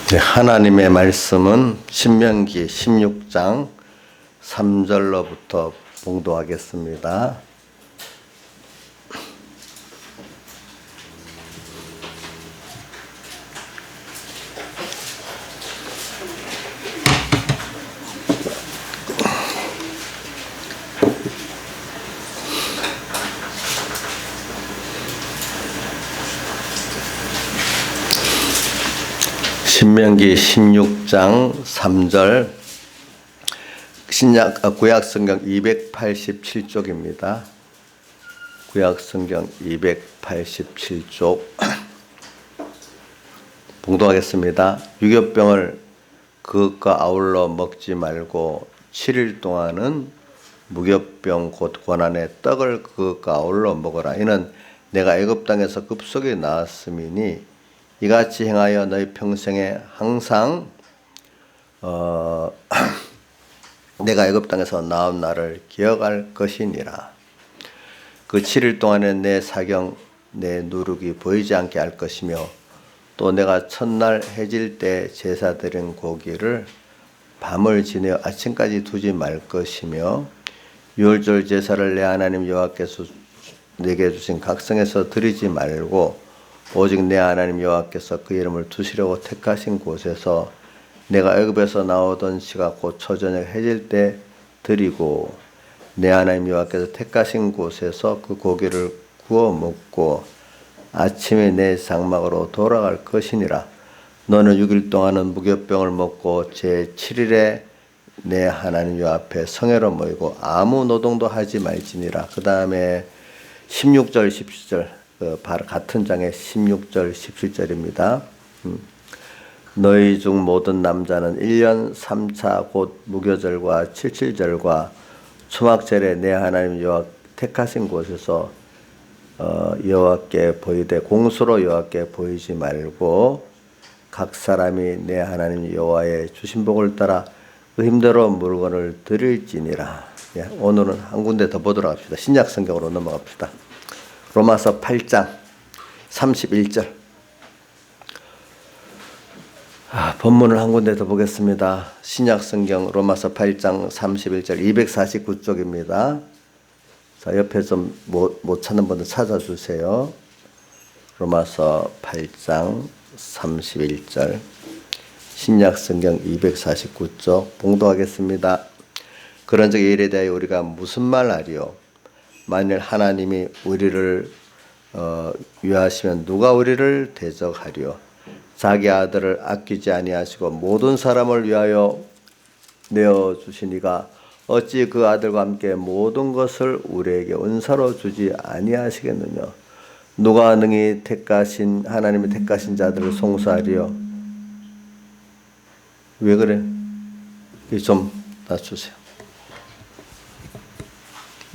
네, 하나님의 말씀은 신명기 16장 3절로부터 봉독하겠습니다. 신명기 16장 3절 구약성경 287쪽입니다. 구약성경 287쪽 봉독하겠습니다. 유교병을 그것과 아울러 먹지 말고 7일 동안은 무교병 곧 고난의 떡을 그것과 아울러 먹어라. 이는 내가 애굽 땅에서 급속히 나았음이니 이같이 행하여 너희 평생에 항상 내가 애굽 땅에서 나온 날을 기억할 것이니라. 그 7일 동안에 내 사경 내 누룩이 보이지 않게 할 것이며 또 내가 첫날 해질 때 제사 드린 고기를 밤을 지내어 아침까지 두지 말 것이며 유월절 제사를 내 하나님 여호와께서 내게 주신 각성에서 드리지 말고 오직 내 하나님 여호와께서 그 이름을 두시려고 택하신 곳에서 내가 애굽에서 나오던 시가 곧 초저녁 해질 때 드리고 내 하나님 여호와께서 택하신 곳에서 그 고기를 구워 먹고 아침에 내 장막으로 돌아갈 것이니라. 너는 6일 동안은 무교병을 먹고 제7일에 내 하나님 여호와 앞에 성회로 모이고 아무 노동도 하지 말지니라. 그 다음에 16절 17절 바로 같은 장의 16절 17절입니다. 너희 중 모든 남자는 1년 3차 곧 무교절과 77절과 초막절에 내 하나님 여호와 택하신 곳에서 여호와께 보이되 공수로 여호와께 보이지 말고 각 사람이 내 하나님 여호와의 주신 복을 따라 그 힘대로 물건을 드릴지니라. 오늘은 한 군데 더 보도록 합시다. 신약 성경으로 넘어갑시다. 로마서 8장 31절 본문을 한 군데 더 보겠습니다. 신약성경 로마서 8장 31절 249쪽입니다. 자, 옆에 좀 못 찾는 분들 찾아주세요. 로마서 8장 31절 신약성경 249쪽 봉독하겠습니다. 그런즉 이에 대하여 우리가 무슨 말 하리요? 만일 하나님이 우리를 위하시면 누가 우리를 대적하리요? 자기 아들을 아끼지 아니하시고 모든 사람을 위하여 내어주시니가 어찌 그 아들과 함께 모든 것을 우리에게 은사로 주지 아니하시겠느냐? 누가 능히 하나님이 택하신 자들을 송사하리요? 왜 그래? 좀 낮추세요.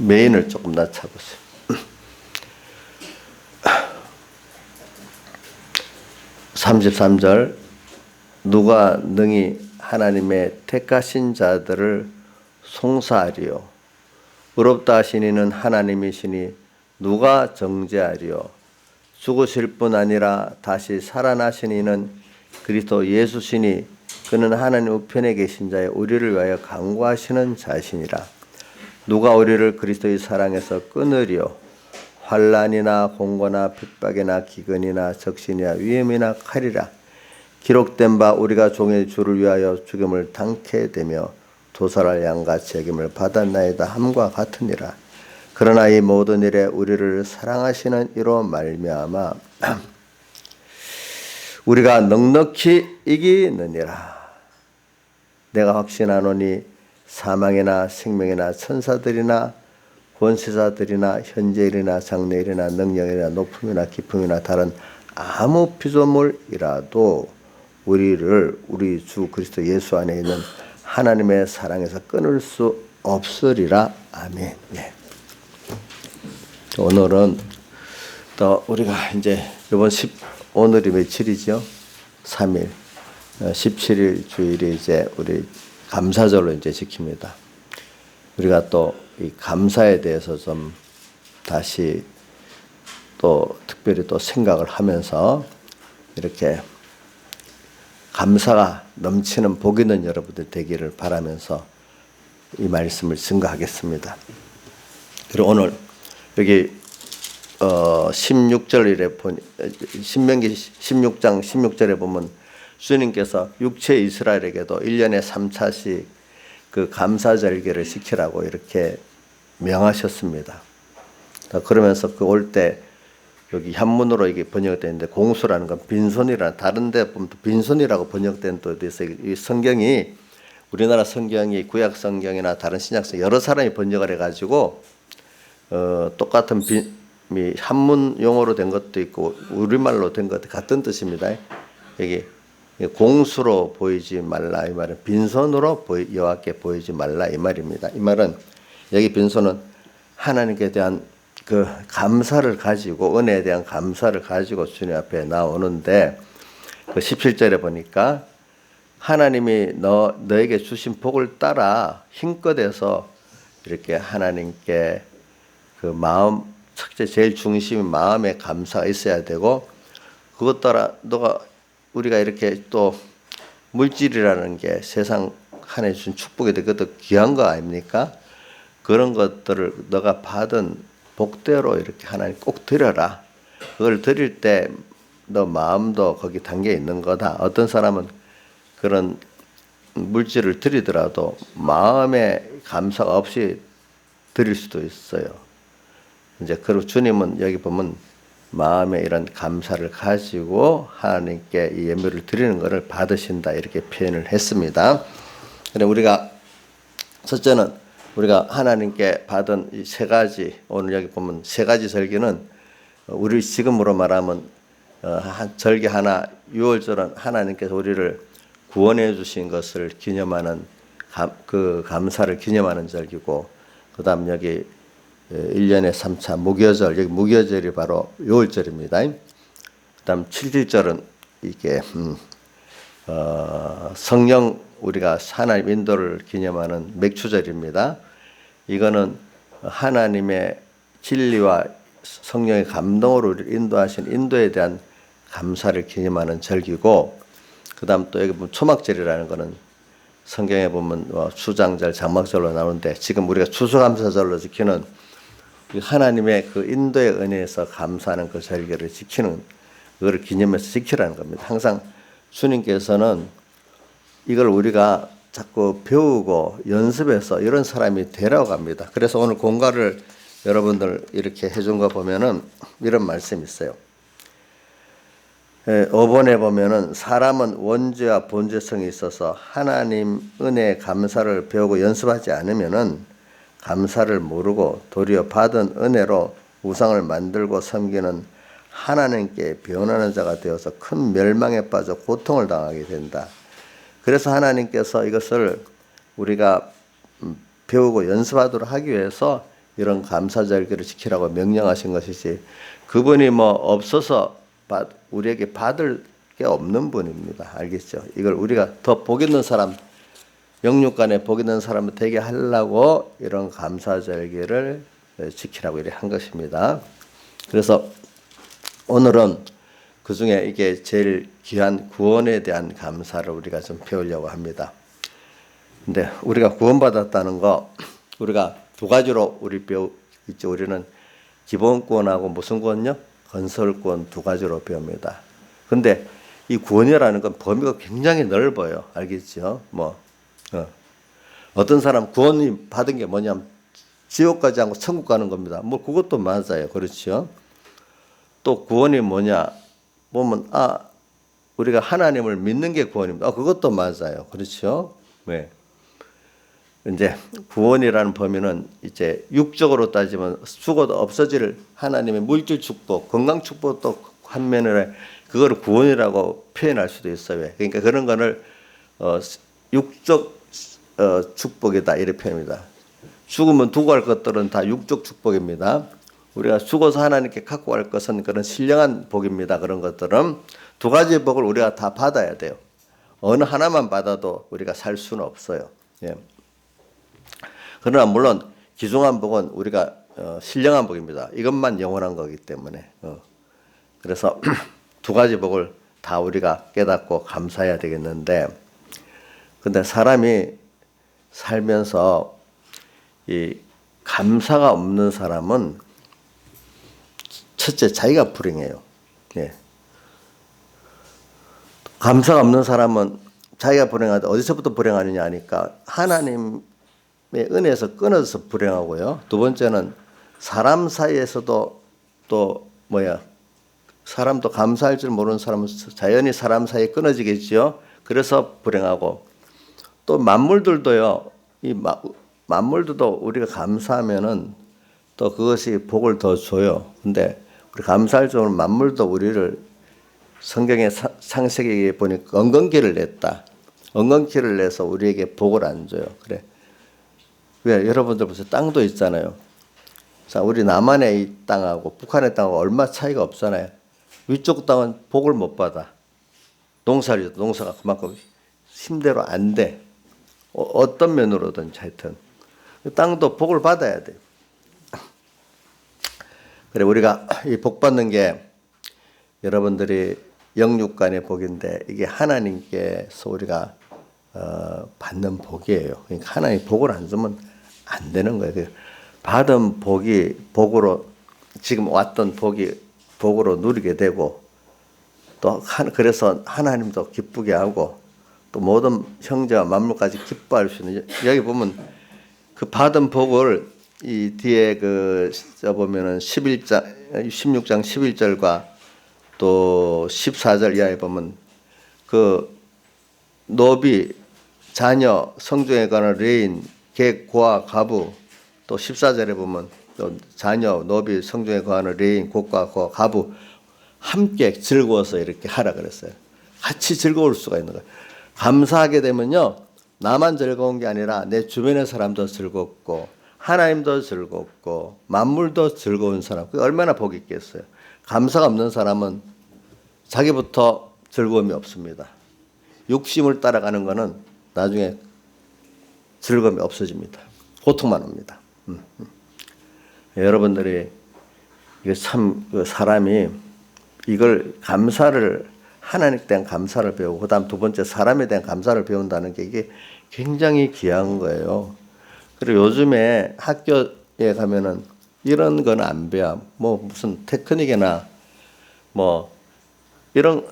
메인을 조금 낮춰보세요. 33절 누가 능히 하나님의 택하신 자들을 송사하리요? 의롭다 하신 이는 하나님이시니 누가 정죄하리요? 죽으실 뿐 아니라 다시 살아나신 이는 그리스도 예수시니 그는 하나님 우편에 계신 자의 우리를 위하여 간구하시는 자시니라. 누가 우리를 그리스도의 사랑에서 끊으리요? 환난이나 공고나 핍박이나 기근이나 적신이나 위험이나 칼이라. 기록된 바 우리가 종의 주를 위하여 죽음을 당케 되며 도살할 양같이 여김을 받았나이다 함과 같으니라. 그러나 이 모든 일에 우리를 사랑하시는 이로 말미암아 우리가 넉넉히 이기느니라. 내가 확신하노니 사망이나 생명이나 천사들이나 권세자들이나 현재일이나 장래일이나 능력이나 높음이나 깊음이나 다른 아무 피조물이라도 우리를 우리 주 그리스도 예수 안에 있는 하나님의 사랑에서 끊을 수 없으리라. 아멘. 네. 오늘은 또 우리가 이제 오늘이 며칠이죠? 3일 17일 주일이 이제 우리 감사절로 이제 지킵니다. 우리가 또 이 감사에 대해서 좀 다시 또 특별히 또 생각을 하면서 이렇게 감사가 넘치는 복 있는 여러분들 되기를 바라면서 이 말씀을 증거하겠습니다. 그리고 오늘 여기 16절에 신명기 16장 16절에 보면 주님께서 육체 이스라엘에게도 1년에 3차씩 그 감사절기를 지키라고 이렇게 명하셨습니다. 그러면서 그 올 때 여기 한문으로 이게 번역되어 있는데 공수라는 건 빈손이라 다른 데 보면 빈손이라고 번역된 또 있어요. 이 성경이 우리나라 성경이 구약 성경이나 다른 신약 성경 여러 사람이 번역을 해가지고 똑같은 한문 용어로 된 것도 있고 우리말로 된 것도 같은 뜻입니다. 여기 공수로 보이지 말라 이 말은 빈손으로 여호와께 보이지 말라 이 말입니다. 이 말은 여기 빈손은 하나님께 대한 그 감사를 가지고 은혜에 대한 감사를 가지고 주님 앞에 나오는데 그 17절에 보니까 하나님이 너에게 주신 복을 따라 힘껏해서 이렇게 하나님께 그 마음 첫째 제일 중심인 마음의 감사가 있어야 되고 그것 따라 우리가 이렇게 또 물질이라는 게 세상 하나님 주신 축복이 그것도 귀한 거 아닙니까? 그런 것들을 너가 받은 복대로 이렇게 하나님 꼭 드려라. 그걸 드릴 때 너 마음도 거기 담겨 있는 거다. 어떤 사람은 그런 물질을 드리더라도 마음에 감사가 없이 드릴 수도 있어요. 이제 그리고 주님은 여기 보면 마음에 이런 감사를 가지고 하나님께 이 예물을 드리는 것을 받으신다 이렇게 표현을 했습니다. 그래 우리가 첫째는 우리가 하나님께 받은 이 세 가지 오늘 여기 보면 세 가지 절기는 우리 지금으로 말하면 절기 하나 유월절은 하나님께서 우리를 구원해 주신 것을 기념하는 그 감사를 기념하는 절기고 그다음 여기 1년에 3차 무교절 여기 무교절이 바로 유월절입니다. 그다음 7일절은 이게 성령 우리가 하나님 인도를 기념하는 맥추절입니다. 이거는 하나님의 진리와 성령의 감동으로 우리를 인도하신 인도에 대한 감사를 기념하는 절기고 그다음 또 여기 보면 초막절이라는 거는 성경에 보면 수장절, 장막절로 나오는데 지금 우리가 추수감사절로 지키는 하나님의 그 인도의 은혜에서 감사하는 그 절기를 지키는 그걸 기념해서 지키라는 겁니다. 항상 주님께서는 이걸 우리가 자꾸 배우고 연습해서 이런 사람이 되라고 합니다. 그래서 오늘 공과를 여러분들 이렇게 해준 거 보면은 이런 말씀이 있어요. 5번에 보면은 사람은 원죄와 본죄성이 있어서 하나님 은혜의 감사를 배우고 연습하지 않으면은 감사를 모르고 도리어 받은 은혜로 우상을 만들고 섬기는 하나님께 변하는 자가 되어서 큰 멸망에 빠져 고통을 당하게 된다. 그래서 하나님께서 이것을 우리가 배우고 연습하도록 하기 위해서 이런 감사절기를 지키라고 명령하신 것이지 그분이 뭐 없어서 우리에게 받을 게 없는 분입니다. 알겠죠? 이걸 우리가 더 복 있는 사람 영육간에 복 있는 사람을 되게 하려고 이런 감사절기를 지키라고 이렇게 한 것입니다. 그래서 오늘은 그 중에 이게 제일 귀한 구원에 대한 감사를 우리가 좀 배우려고 합니다. 근데 우리가 구원받았다는 거 우리가 두 가지로 우리 있죠. 우리는 기본구원하고 무슨 구원요? 건설구원 두 가지로 배웁니다. 근데 이 구원이라는 건 범위가 굉장히 넓어요. 알겠죠? 어떤 사람 구원이 받은 게 뭐냐면 지옥 가지 않고 천국 가는 겁니다. 뭐 그것도 맞아요. 그렇죠? 또 구원이 뭐냐 보면 우리가 하나님을 믿는 게 구원입니다. 그것도 맞아요. 그렇죠? 네. 이제 구원이라는 범위는 이제 육적으로 따지면 죽어도 없어질 하나님의 물질 축복, 건강 축복도 한 면에 그거를 구원이라고 표현할 수도 있어요. 그러니까 그런 거를 육적 축복이다 이렇게 표현합니다. 죽으면 두고 갈 것들은 다 육적 축복입니다. 우리가 죽어서 하나님께 갖고 갈 것은 그런 신령한 복입니다. 그런 것들은 두 가지 복을 우리가 다 받아야 돼요. 어느 하나만 받아도 우리가 살 수는 없어요. 예. 그러나 물론 귀중한 복은 우리가 신령한 복입니다. 이것만 영원한 거기 때문에 그래서 두 가지 복을 다 다 우리가 깨닫고 감사해야 되겠는데, 근데 사람이 살면서 이 감사가 없는 사람은 첫째 자기가 불행해요. 예. 감사가 없는 사람은 자기가 불행하다. 어디서부터 불행하느냐 하니까 하나님의 은혜에서 끊어져서 불행하고요. 두 번째는 사람 사이에서도 또 사람도 감사할 줄 모르는 사람은 자연히 사람 사이에 끊어지겠지요. 그래서 불행하고, 또 만물들도요. 이 만물들도 우리가 감사하면은 또 그것이 복을 더 줘요. 근데 우리 감사할 줄 모르는 만물도 우리를 성경의 창세기에 보니까 엉겅퀴를 냈다. 엉겅퀴를 내서 우리에게 복을 안 줘요. 그래. 왜? 여러분들 보세요. 땅도 있잖아요. 자, 우리 남한의 이 땅하고 북한의 땅하고 얼마 차이가 없잖아요. 위쪽 땅은 복을 못 받아. 농사가 그만큼 힘대로 안 돼. 어떤 면으로든 하여튼. 땅도 복을 받아야 돼. 그래, 우리가 이 복 받는 게 여러분들이 영육간의 복인데 이게 하나님께서 우리가 받는 복이에요. 그러니까 하나님 복을 안 주면 안 되는 거예요. 받은 복이 복으로, 지금 왔던 복이 복으로 누리게 되고, 또 그래서 하나님도 기쁘게 하고, 또 모든 형제와 만물까지 기뻐할 수 있는, 여기 보면 그 받은 복을 이 뒤에 보면은 16장 11절과 또 14절 이하에 보면 그 노비, 자녀, 성중에 관한 레인, 객, 고아, 가부, 또 14절에 보면 또 자녀, 노비, 성중에 관한 레인, 객과 고아, 가부 함께 즐거워서 이렇게 하라 그랬어요. 같이 즐거울 수가 있는 거예요. 감사하게 되면요, 나만 즐거운 게 아니라 내 주변의 사람도 즐겁고 하나님도 즐겁고 만물도 즐거운 사람, 그게 얼마나 복이 있겠어요. 감사가 없는 사람은 자기부터 즐거움이 없습니다. 욕심을 따라가는 것은 나중에 즐거움이 없어집니다. 고통만 옵니다. 여러분들이 이게 참 사람이 이걸 감사를, 하나님에 대한 감사를 배우고, 그다음 두 번째 사람에 대한 감사를 배운다는 게 이게 굉장히 귀한 거예요. 그리고 요즘에 학교에 가면은 이런 건 안 배워. 무슨 테크닉이나 이런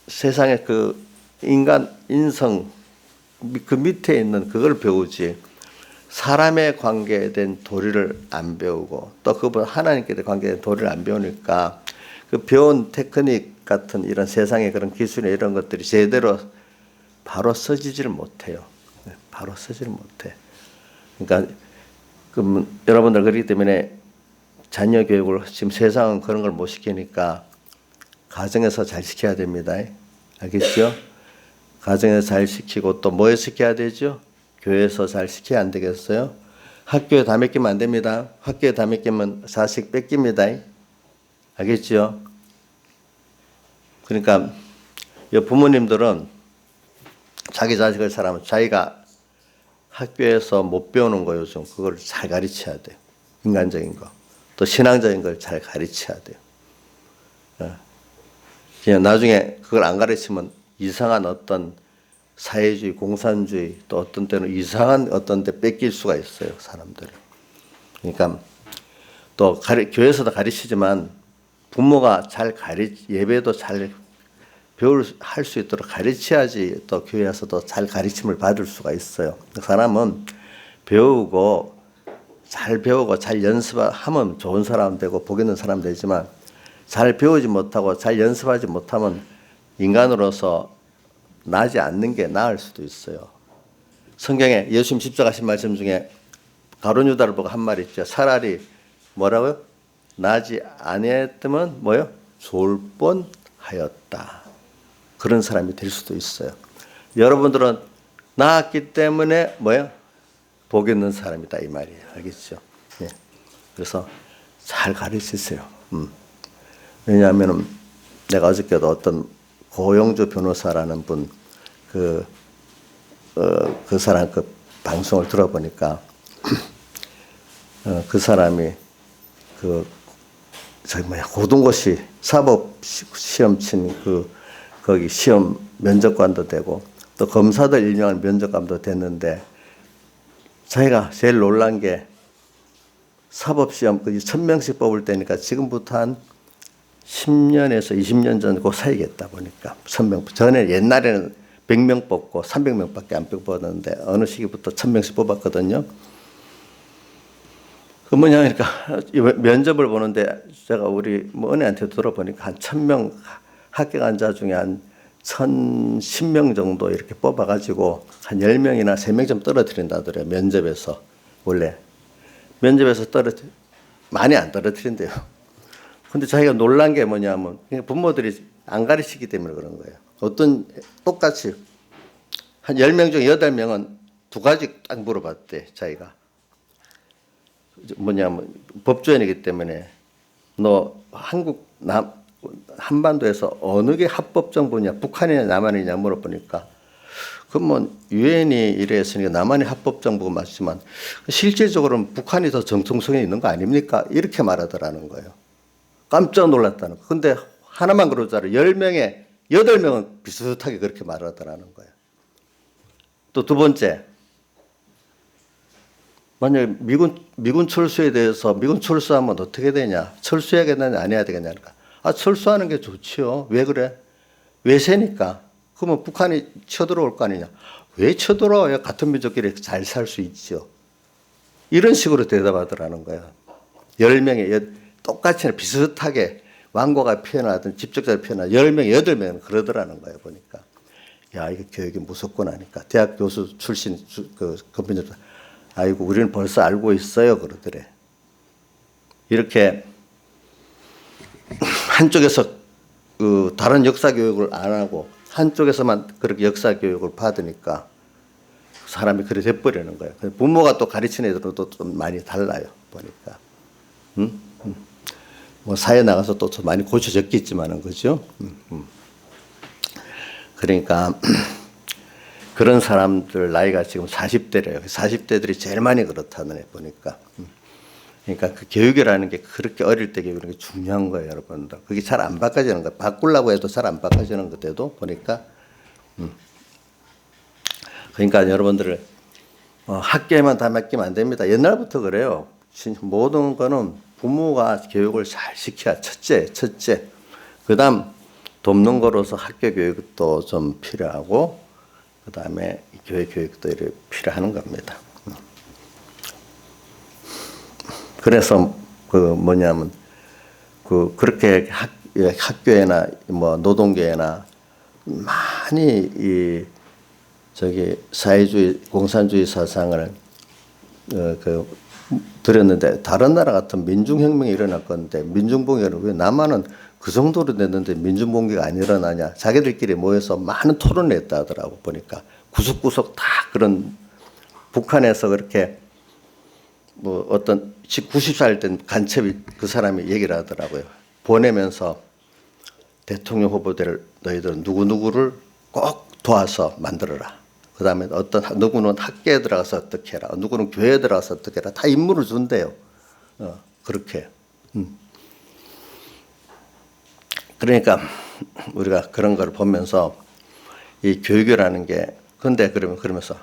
세상에 그 인간 인성 그 밑에 있는 그걸 배우지, 사람의 관계에 대한 도리를 안 배우고, 또 그보다 하나님께 대한 관계에 대한 도리를 안 배우니까 그 배운 테크닉 같은 이런 세상의 그런 기술이나 이런 것들이 제대로 바로 써지지를 못해요. 바로 쓰지를 못해. 그러니까 여러분들 그렇기 때문에 자녀 교육을 지금 세상은 그런 걸 못 시키니까 가정에서 잘 시켜야 됩니다. 알겠죠? 가정에서 잘 시키고, 또 뭐에 시켜야 되죠? 교회에서 잘 시켜야 안 되겠어요? 학교에 다 맡기면 안 됩니다. 학교에 다 맡기면 자식 뺏깁니다. 알겠죠? 그러니까 부모님들은 자기 자식을 사랑하면 자기가 학교에서 못 배우는 거 요즘 그걸 잘 가르쳐야 돼요. 인간적인 거. 또 신앙적인 걸 잘 가르쳐야 돼요. 그냥 나중에 그걸 안 가르치면 이상한 어떤 사회주의, 공산주의, 또 어떤 때는 이상한 어떤 데 뺏길 수가 있어요, 사람들을. 그러니까 또 교회에서도 가르치지만 부모가 잘 예배도 잘 할 수 있도록 가르쳐야지 또 교회에서도 잘 가르침을 받을 수가 있어요. 사람은 잘 배우고 잘 연습하면 좋은 사람 되고 복 있는 사람 되지만, 잘 배우지 못하고 잘 연습하지 못하면 인간으로서 나지 않는 게 나을 수도 있어요. 성경에 예수님 십자가신 말씀 중에 가룟 유다를 보고 한 말이 있죠. 차라리 뭐라고요? 나지 아니했으면 좋을 뻔하였다. 그런 사람이 될 수도 있어요. 여러분들은 나았기 때문에 복 있는 사람이다 이 말이에요. 알겠죠? 예. 그래서 잘 가르치세요. 왜냐하면 내가 어저께도 어떤 고영주 변호사라는 분 그 사람 그 방송을 들어보니까 그 사람이 고등고시 사법 시험 친 거기 시험 면접관도 되고 또 검사들 일명한 면접관도 됐는데 자기가 제일 놀란 게 사법시험 1000명씩 뽑을 때니까 지금부터 한 10년에서 20년 전 그 사이겠다 보니까 1000명. 전에 옛날에는 100명 뽑고 300명밖에 안 뽑았는데 어느 시기부터 1000명씩 뽑았거든요. 그 뭐냐 그러니까 면접을 보는데 제가 우리 뭐 은혜한테 들어보니까 한 1000명 합격한 자 중에 한 1010명 정도 이렇게 뽑아가지고 한 10명이나 3명 좀 떨어뜨린다더래요. 면접에서. 원래 면접에서 많이 안 떨어뜨린대요. 근데 자기가 놀란 게 뭐냐면 부모들이 안 가르치기 때문에 그런 거예요. 똑같이 한 10명 중 8명은 2가지 딱 물어봤대, 자기가. 뭐냐면 법조인이기 때문에 너 한반도에서 어느 게 합법 정부냐, 북한이냐 남한이냐 물어보니까 그러면 유엔이 이랬으니까 남한이 합법 정부가 맞지만 실질적으로는 북한이 더 정통성이 있는 거 아닙니까? 이렇게 말하더라는 거예요. 깜짝 놀랐다는 거. 근데 하나만 그러잖아요. 10명에 8명은 비슷하게 그렇게 말하더라는 거예요. 또 두 번째, 만약에 미군 철수에 대해서 미군 철수하면 어떻게 되냐? 철수해야겠느냐 안 해야 되겠냐? 철수하는 게 좋지요. 왜 그래? 외세니까. 그러면 북한이 쳐들어올 거 아니냐? 왜 쳐들어와야 같은 민족끼리 잘 살 수 있죠? 이런 식으로 대답하더라는 거야. 10명에 똑같이 비슷하게 완고가 표현하든 직접적으로 표현하든 10명, 8명은 그러더라는 거예요. 보니까. 야, 이게 교육이 무섭구나 하니까. 대학 교수 출신 검민들 아이고 우리는 벌써 알고 있어요 그러더래. 이렇게 한쪽에서 다른 역사 교육을 안 하고 한쪽에서만 그렇게 역사 교육을 받으니까 사람이 그래 돼버리는 거예요. 부모가 또 가르치는 애들은 좀 많이 달라요 보니까. 뭐 사회 나가서 또 많이 고쳐졌겠지만은 그죠. 그러니까. 그런 사람들 나이가 지금 40대래요. 40대들이 제일 많이 그렇다는 애 보니까. 그러니까 그 교육이라는 게 그렇게 어릴 때 교육이라는 게 중요한 거예요, 여러분들. 그게 잘 안 바꿔지는 거예요. 바꾸려고 해도 잘 안 바꿔지는 것들도 보니까. 그러니까 여러분들 학교에만 다 맡기면 안 됩니다. 옛날부터 그래요. 모든 거는 부모가 교육을 잘 시켜야 첫째. 그다음 돕는 거로서 학교 교육도 좀 필요하고 그 다음에 교회 교육도 이렇게 필요한 겁니다. 그래서 그렇게 학교에나 뭐 노동계나 많이 사회주의 공산주의 사상을 들였는데 다른 나라 같은 민중혁명이 일어날 건데 민중봉기는 왜 남한은 그 정도로 됐는데 민중봉기가 안 일어나냐. 자기들끼리 모여서 많은 토론을 했다 하더라고 보니까. 구석구석 다 그런 북한에서 그렇게 뭐 어떤 90살 된 간첩이 그 사람이 얘기를 하더라고요. 보내면서 대통령 후보들 너희들 누구누구를 꼭 도와서 만들어라. 그 다음에 누구는 학교에 들어가서 어떻게 해라. 누구는 교회에 들어가서 어떻게 해라. 다 임무를 준대요. 그렇게. 그러니까 우리가 그런 걸 보면서 이 교육이라는 게 그러면서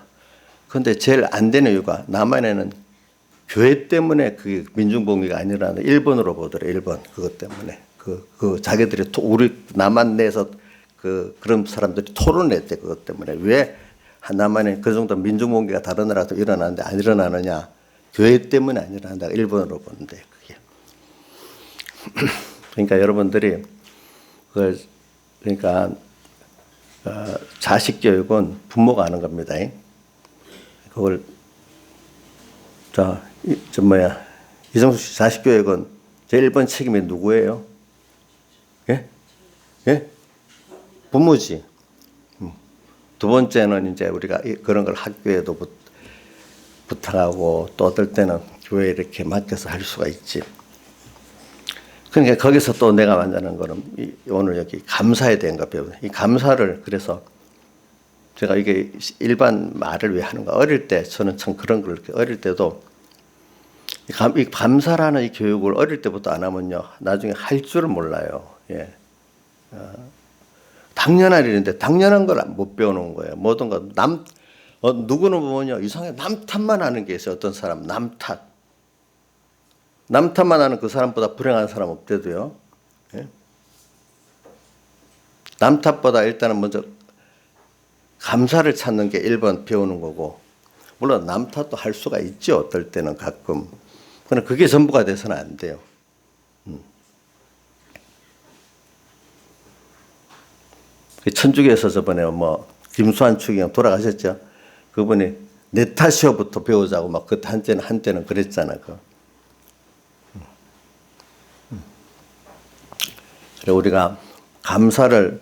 근데 제일 안 되는 이유가 남한에는 교회 때문에 그게 민중봉기가 아니라 일본으로 보더래. 일본 그것 때문에 그 자기들이 우리 남한 내에서 그런 사람들이 토론했대. 그것 때문에 왜 남한에 그 정도 민중봉기가 다른 나라도 일어나는데 안 일어나느냐. 교회 때문에 안 일어난다. 일본으로 보는데 그게. 그러니까 여러분들이 그러니까 자식 교육은 부모가 하는 겁니다. 그걸 이정수 씨 자식 교육은 제일 번 책임이 누구예요? 예? 부모지. 두 번째는 이제 우리가 그런 걸 학교에도 부탁하고 또 어떨 때는 교회에 이렇게 맡겨서 할 수가 있지. 그러니까 거기서 또 내가 만드는 거는 오늘 여기 감사에 대한 거 배우는 이 감사를 그래서 제가 이게 일반 말을 왜 하는가 어릴 때 저는 참 그런 걸 이렇게 어릴 때도 이 감사라는 이 교육을 어릴 때부터 안 하면요 나중에 할 줄을 몰라요. 예. 다 당연한 일인데 당연한 걸 못 배워놓은 거예요. 모든 거 누구는 뭐냐 이상하게 남 탓만 하는 게 있어요. 어떤 사람 남 탓. 남 탓만 하는 그 사람보다 불행한 사람 없대도요. 예? 남 탓보다 일단은 먼저 감사를 찾는 게 1번 배우는 거고, 물론 남 탓도 할 수가 있죠. 어떨 때는 가끔. 그러나 그게 전부가 돼서는 안 돼요. 천주교에서 저번에 뭐 김수환 추기경 돌아가셨죠. 그분이 내 탓이요부터 배우자고 막 그때 한때는 그랬잖아. 그래 우리가 감사를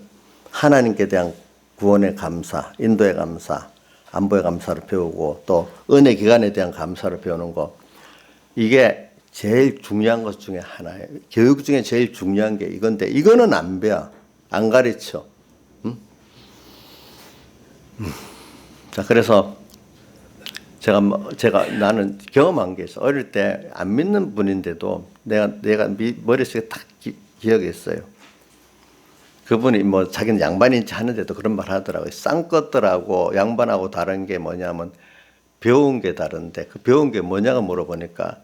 하나님께 대한 구원의 감사, 인도의 감사, 안보의 감사를 배우고 또 은혜 기간에 대한 감사를 배우는 거, 이게 제일 중요한 것 중에 하나예요. 교육 중에 제일 중요한 게 이건데 이거는 안 배워. 안 가르쳐. 자, 그래서 나는 경험한 게 있어. 어릴 때 안 믿는 분인데도 내가 머릿속에 딱 기억이 있어요. 그분이 뭐 자기는 양반인지 하는데도 그런 말 하더라고요. 쌍것들하고 양반하고 다른 게 뭐냐면 배운 게 다른데, 그 배운 게 뭐냐고 물어보니까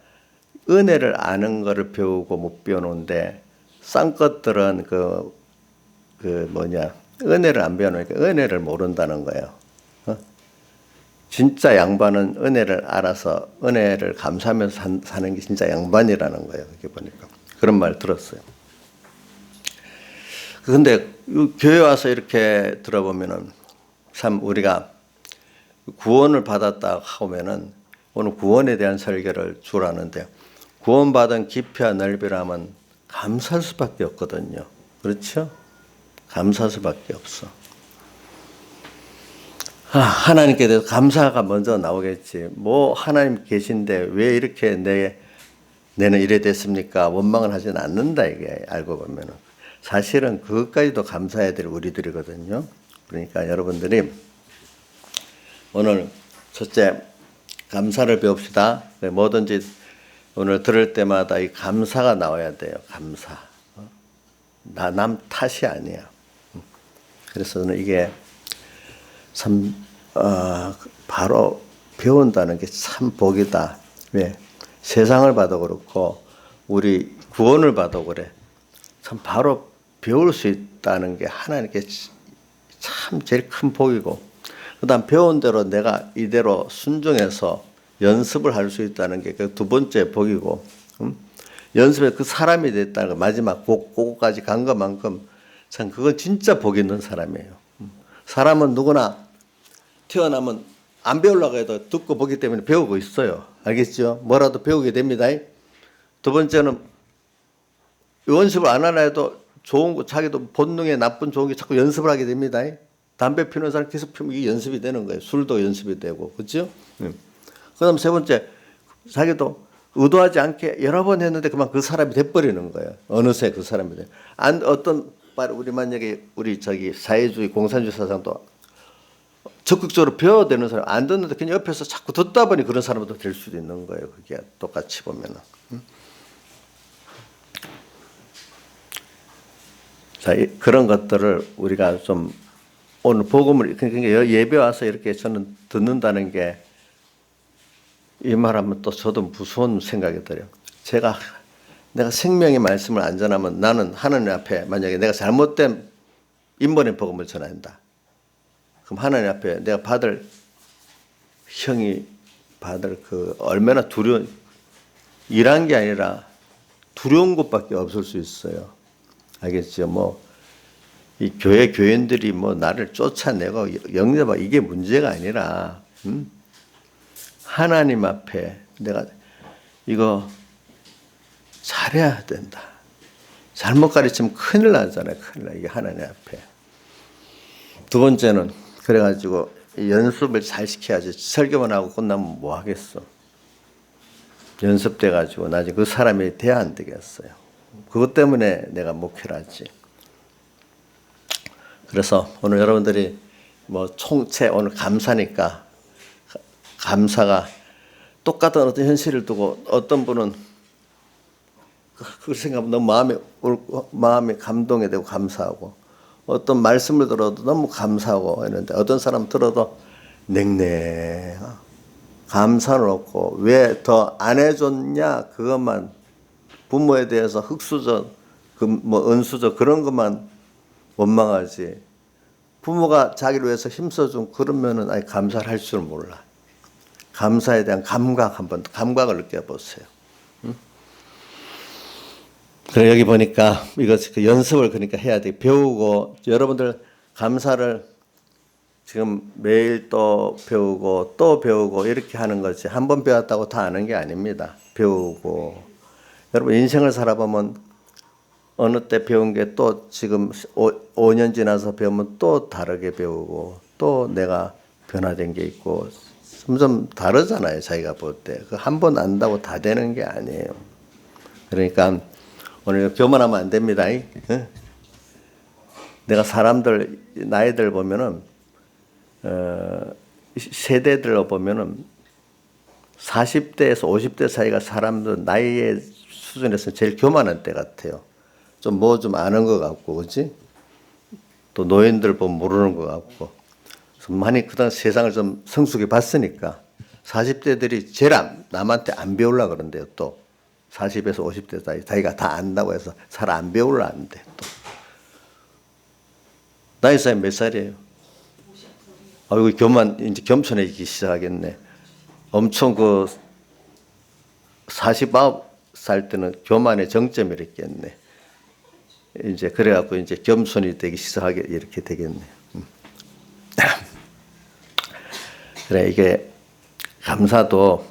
은혜를 아는 거를 배우고 못 배우는데, 쌍것들은 은혜를 안 배워놓으니까 은혜를 모른다는 거예요. 진짜 양반은 은혜를 알아서 은혜를 감사하면서 사는 게 진짜 양반이라는 거예요. 이렇게 보니까 그런 말 들었어요. 그런데 교회 와서 이렇게 들어보면은 참 우리가 구원을 받았다 하면은 오늘 구원에 대한 설교를 주라는데, 구원받은 깊이와 넓이라면 감사할 수밖에 없거든요. 그렇죠? 감사할 수밖에 없어. 하나님께 대해서 감사가 먼저 나오겠지. 뭐 하나님 계신데 왜 이렇게 내는 이래 됐습니까? 원망을 하지는 않는다, 이게 알고 보면은. 사실은 그것까지도 감사해야 될 우리들이거든요. 그러니까 여러분들이 오늘 첫째 감사를 배웁시다. 뭐든지 오늘 들을 때마다 이 감사가 나와야 돼요. 감사. 남 탓이 아니야. 그래서 저는 이게 참 바로 배운다는 게 참 복이다. 왜? 세상을 봐도 그렇고 우리 구원을 봐도 그래. 참 바로 배울 수 있다는 게 하나님께 참 제일 큰 복이고, 그다음 배운 대로 내가 이대로 순종해서 연습을 할 수 있다는 게 그 두 번째 복이고, 연습에 그 사람이 됐다는 거, 마지막 그거까지 간 것만큼 참 그건 진짜 복 있는 사람이에요. 사람은 누구나 태어나면 안 배우려고 해도 듣고 보기 때문에 배우고 있어요. 알겠죠? 뭐라도 배우게 됩니다. 두 번째는 연습을 안 하려 해도 좋은 거, 자기도 본능에 나쁜 좋은 게 자꾸 연습을 하게 됩니다. 담배 피우는 사람 계속 피우면 이게 연습이 되는 거예요. 술도 연습이 되고. 그렇죠? 그다음 세 번째, 자기도 의도하지 않게 여러 번 했는데 그만 그 사람이 돼버리는 거예요. 어느새 그 사람이 돼. 우리 만약에 사회주의 공산주의 사상도 적극적으로 배워야 되는 사람 안 듣는데 그냥 옆에서 자꾸 듣다 보니 그런 사람도 될 수도 있는 거예요. 그게 똑같이 보면은. 자, 그런 것들을 우리가 좀 오늘 복음을, 그러니까 예배 와서 이렇게 저는 듣는다는 게, 이 말하면 또 저도 무서운 생각이 들어요. 내가 생명의 말씀을 안 전하면 나는 하나님 앞에 만약에 내가 잘못된 인본의 복음을 전한다. 그럼 하나님 앞에 내가 형이 받을 얼마나 일한 게 아니라 두려운 것밖에 없을 수 있어요. 알겠죠? 이 교인들이 나를 쫓아내고 영접하고 이게 문제가 아니라, 하나님 앞에 내가 이거 잘해야 된다. 잘못 가르치면 큰일 나잖아요. 큰일 나. 이게 하나님 앞에. 두 번째는, 그래가지고 연습을 잘 시켜야지. 설교만 하고 끝나면 뭐 하겠어. 연습돼가지고 나중에 그 사람이 돼야 안 되겠어요. 그것 때문에 내가 목회를 하지. 그래서 오늘 여러분들이 총체 오늘 감사니까, 감사가 똑같은 어떤 현실을 두고 어떤 분은 그 생각하면 너무 마음에 감동이 되고 감사하고, 어떤 말씀을 들어도 너무 감사하고 이런데 어떤 사람 들어도 냉랭 감사는 없고 왜 더 안 해줬냐 그것만 부모에 대해서 흙수저 뭐 은수저 그런 것만 원망하지 부모가 자기를 위해서 힘써준 그러면은 아예 감사를 할 줄 몰라. 감사에 대한 감각을 느껴보세요. 그래 여기 보니까 이거 연습을 그러니까 해야 돼. 배우고 여러분들 감사를 지금 매일 또 배우고 또 배우고 이렇게 하는 거지. 한 번 배웠다고 다 아는 게 아닙니다. 배우고 여러분 인생을 살아보면 어느 때 배운 게 또 지금 5년 지나서 배우면 또 다르게 배우고 또 내가 변화된 게 있고 점점 다르잖아요. 자기가 볼 때. 그 한 번 안다고 다 되는 게 아니에요. 그러니까 오늘 교만하면 안 됩니다. 내가 사람들 나이들 보면은 세대들로 보면은 40대에서 50대 사이가 사람들 나이의 수준에서 제일 교만한 때 같아요. 좀 아는 것 같고, 그렇지? 또 노인들 보면 모르는 것 같고. 많이 그동안 세상을 좀 성숙히 봤으니까 40대들이 제일 남한테 안 배우려고 그런대요. 또 40에서 50대 사이 자기가 다 안다고 해서 잘 안 배우려 하는데 또 나이 차이 몇 살이에요? 아이고 이제 겸손해지기 시작하겠네. 엄청 49살 때는 교만의 정점이랬겠네. 이제 그래갖고 이제 겸손이 되기 시작하게 이렇게 되겠네. 그래 이게 감사도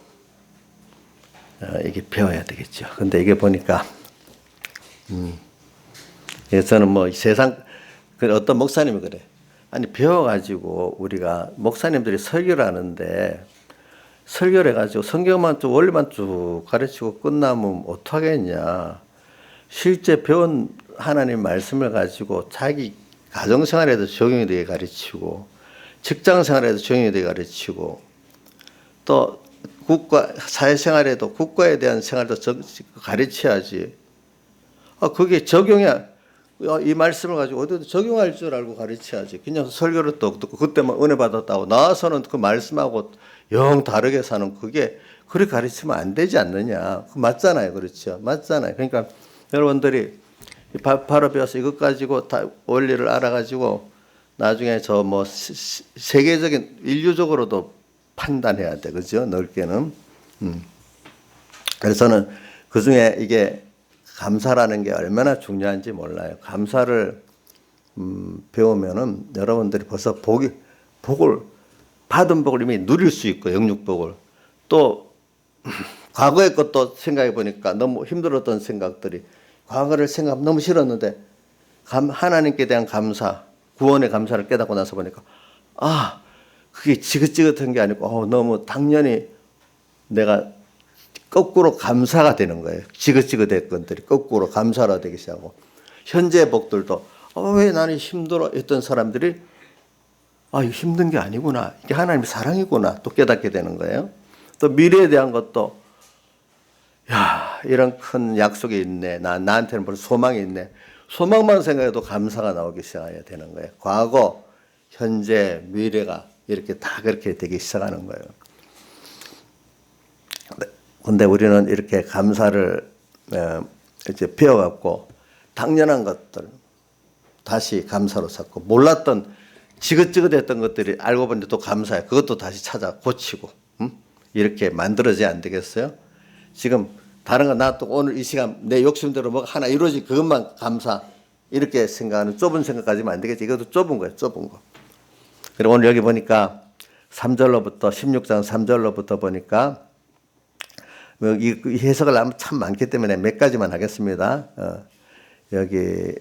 이게 배워야 되겠죠. 근데 이게 보니까 저는 뭐 세상 어떤 목사님이 그래. 아니 배워가지고 우리가 목사님들이 설교를 하는데 설교를 해가지고 성경만 쭉 원리만 쭉 가르치고 끝나면 어떡하겠냐. 실제 배운 하나님 말씀을 가지고 자기 가정생활에도 적용이 되게 가르치고 직장생활에도 적용이 되게 가르치고 또 국가 사회생활에도 국가에 대한 생활도 가르쳐야지. 그게 적용이야. 이 말씀을 가지고 어디도 적용할 줄 알고 가르쳐야지. 그냥 설교를 또 듣고 그때만 은혜 받았다고 나와서는 그 말씀하고 영 다르게 사는 그게 그렇게 가르치면 안 되지 않느냐. 맞잖아요. 그렇죠. 맞잖아요. 그러니까 여러분들이 바로 배워서 이것 가지고 다 원리를 알아가지고 나중에 저 뭐 세계적인 인류적으로도 판단해야 돼. 그죠? 넓게는. 그래서는 그 중에 이게 감사라는 게 얼마나 중요한지 몰라요. 감사를 배우면은 여러분들이 벌써 받은 복을 이미 누릴 수 있고 영육복을 또 과거의 것도 생각해 보니까 너무 힘들었던 생각들이 과거를 생각 너무 싫었는데 하나님께 대한 감사, 구원의 감사를 깨닫고 나서 보니까 그게 지긋지긋한 게 아니고 너무 당연히 내가 거꾸로 감사가 되는 거예요. 지긋지긋한 것들이 거꾸로 감사가 되기 시작하고 현재 복들도 왜 나는 힘들어 했던 사람들이 이거 힘든 게 아니구나. 이게 하나님의 사랑이구나. 또 깨닫게 되는 거예요. 또 미래에 대한 것도 이런 큰 약속이 있네. 나한테는 벌써 소망이 있네. 소망만 생각해도 감사가 나오기 시작해야 되는 거예요. 과거, 현재, 미래가 이렇게 다 그렇게 되기 시작하는 거예요. 근데 우리는 이렇게 감사를 이제 배워갖고 당연한 것들 다시 감사로 찾고 몰랐던 지긋지긋했던 것들이 알고 보니 또 감사해. 그것도 다시 찾아 고치고 이렇게 만들어져야 안 되겠어요? 지금 다른 거 나 또 오늘 이 시간 내 욕심대로 뭐가 하나 이루어지 그것만 감사 이렇게 생각하는 좁은 생각까지면 안 되겠지. 이것도 좁은 거예요. 좁은 거. 그리고 오늘 여기 보니까 3절로부터 16장 3절로부터 보니까 이 해석을 하면 참 많기 때문에 몇 가지만 하겠습니다. 여기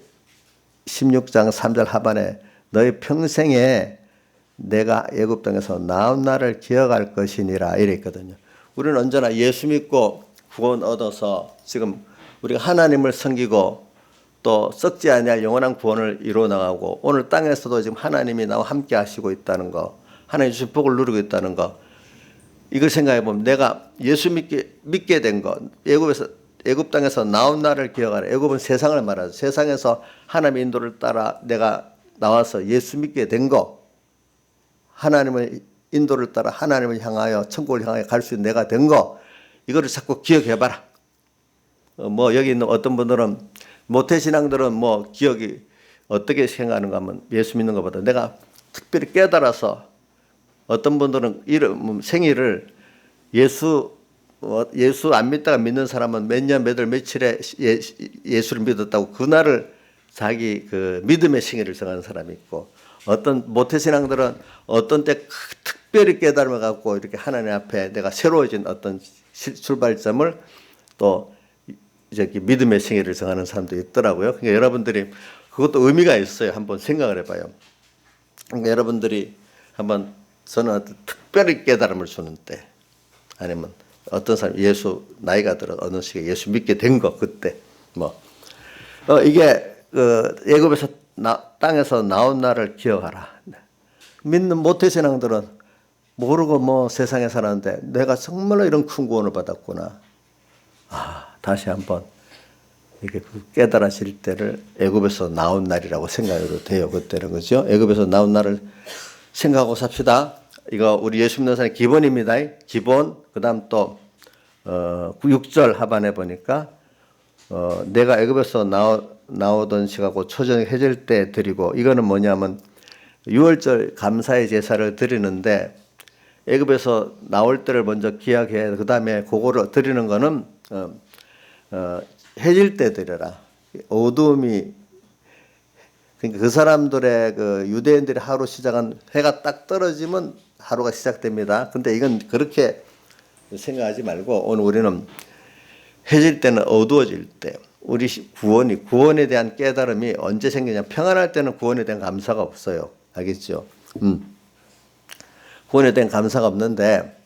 16장 3절 하반에 너희 평생에 내가 애굽 땅에서 나온 날을 기억할 것이니라 이래 있거든요. 우리는 언제나 예수 믿고 구원 얻어서 지금 우리가 하나님을 섬기고 또 썩지 아니할 영원한 구원을 이루어 나가고 오늘 땅에서도 지금 하나님이 나와 함께 하시고 있다는 거, 하나님 주신 복을 누리고 있다는 거, 이걸 생각해 보면 내가 예수 믿게 된 거, 애굽 땅에서 나온 날을 기억하라. 애굽은 세상을 말하죠. 세상에서 하나님의 인도를 따라 내가 나와서 예수 믿게 된 거, 하나님의 인도를 따라 하나님을 향하여 천국을 향하여 갈 수 있는 내가 된 거, 이거를 자꾸 기억해봐라. 뭐 여기 있는 어떤 분들은 모태신앙들은 뭐 기억이 어떻게 생각하는가 하면 예수 믿는 것보다 내가 특별히 깨달아서 어떤 분들은 이름 생일을 예수 안 믿다가 믿는 사람은 몇 년 몇 월 며칠에 예수를 믿었다고 그날을 자기 그 믿음의 생일을 정하는 사람이 있고, 어떤 모태신앙들은 어떤 때 특별히 깨달음을 갖고 이렇게 하나님 앞에 내가 새로워진 어떤 출발점을 또 저기 믿음의 생일을 정하는 사람도 있더라고요. 그러니까 여러분들이 그것도 의미가 있어요. 한번 생각을 해봐요. 그러니까 여러분들이 한번 저는 특별히 깨달음을 주는 때, 아니면 어떤 사람 예수 나이가 들어 어느 시기에 예수 믿게 된 거 그때 뭐 이게 애굽에서 땅에서 나온 날을 기억하라. 믿는 모태신앙들은 모르고 뭐 세상에 살았는데 내가 정말로 이런 큰 구원을 받았구나. 다시 한번 이렇게 깨달아질 때를 애굽에서 나온 날이라고 생각해도 돼요. 그때는 그죠? 애굽에서 나온 날을 생각하고 삽시다. 이거 우리 예수 믿는 사람의 기본입니다. 기본. 그다음 또 6절 하반에 보니까 내가 애굽에서 나오던 시하고 초저녁 해질 때 드리고, 이거는 뭐냐면 6월절 감사의 제사를 드리는데 애굽에서 나올 때를 먼저 기약해. 그다음에 그거를 드리는 거는 해질 때 드려라. 어두움이, 그러니까 그 사람들의 그 유대인들이 하루 시작한 해가 딱 떨어지면 하루가 시작됩니다. 근데 이건 그렇게 생각하지 말고 오늘 우리는 해질 때는 어두워질 때, 우리 구원에 대한 깨달음이 언제 생기냐. 평안할 때는 구원에 대한 감사가 없어요. 알겠죠? 구원에 대한 감사가 없는데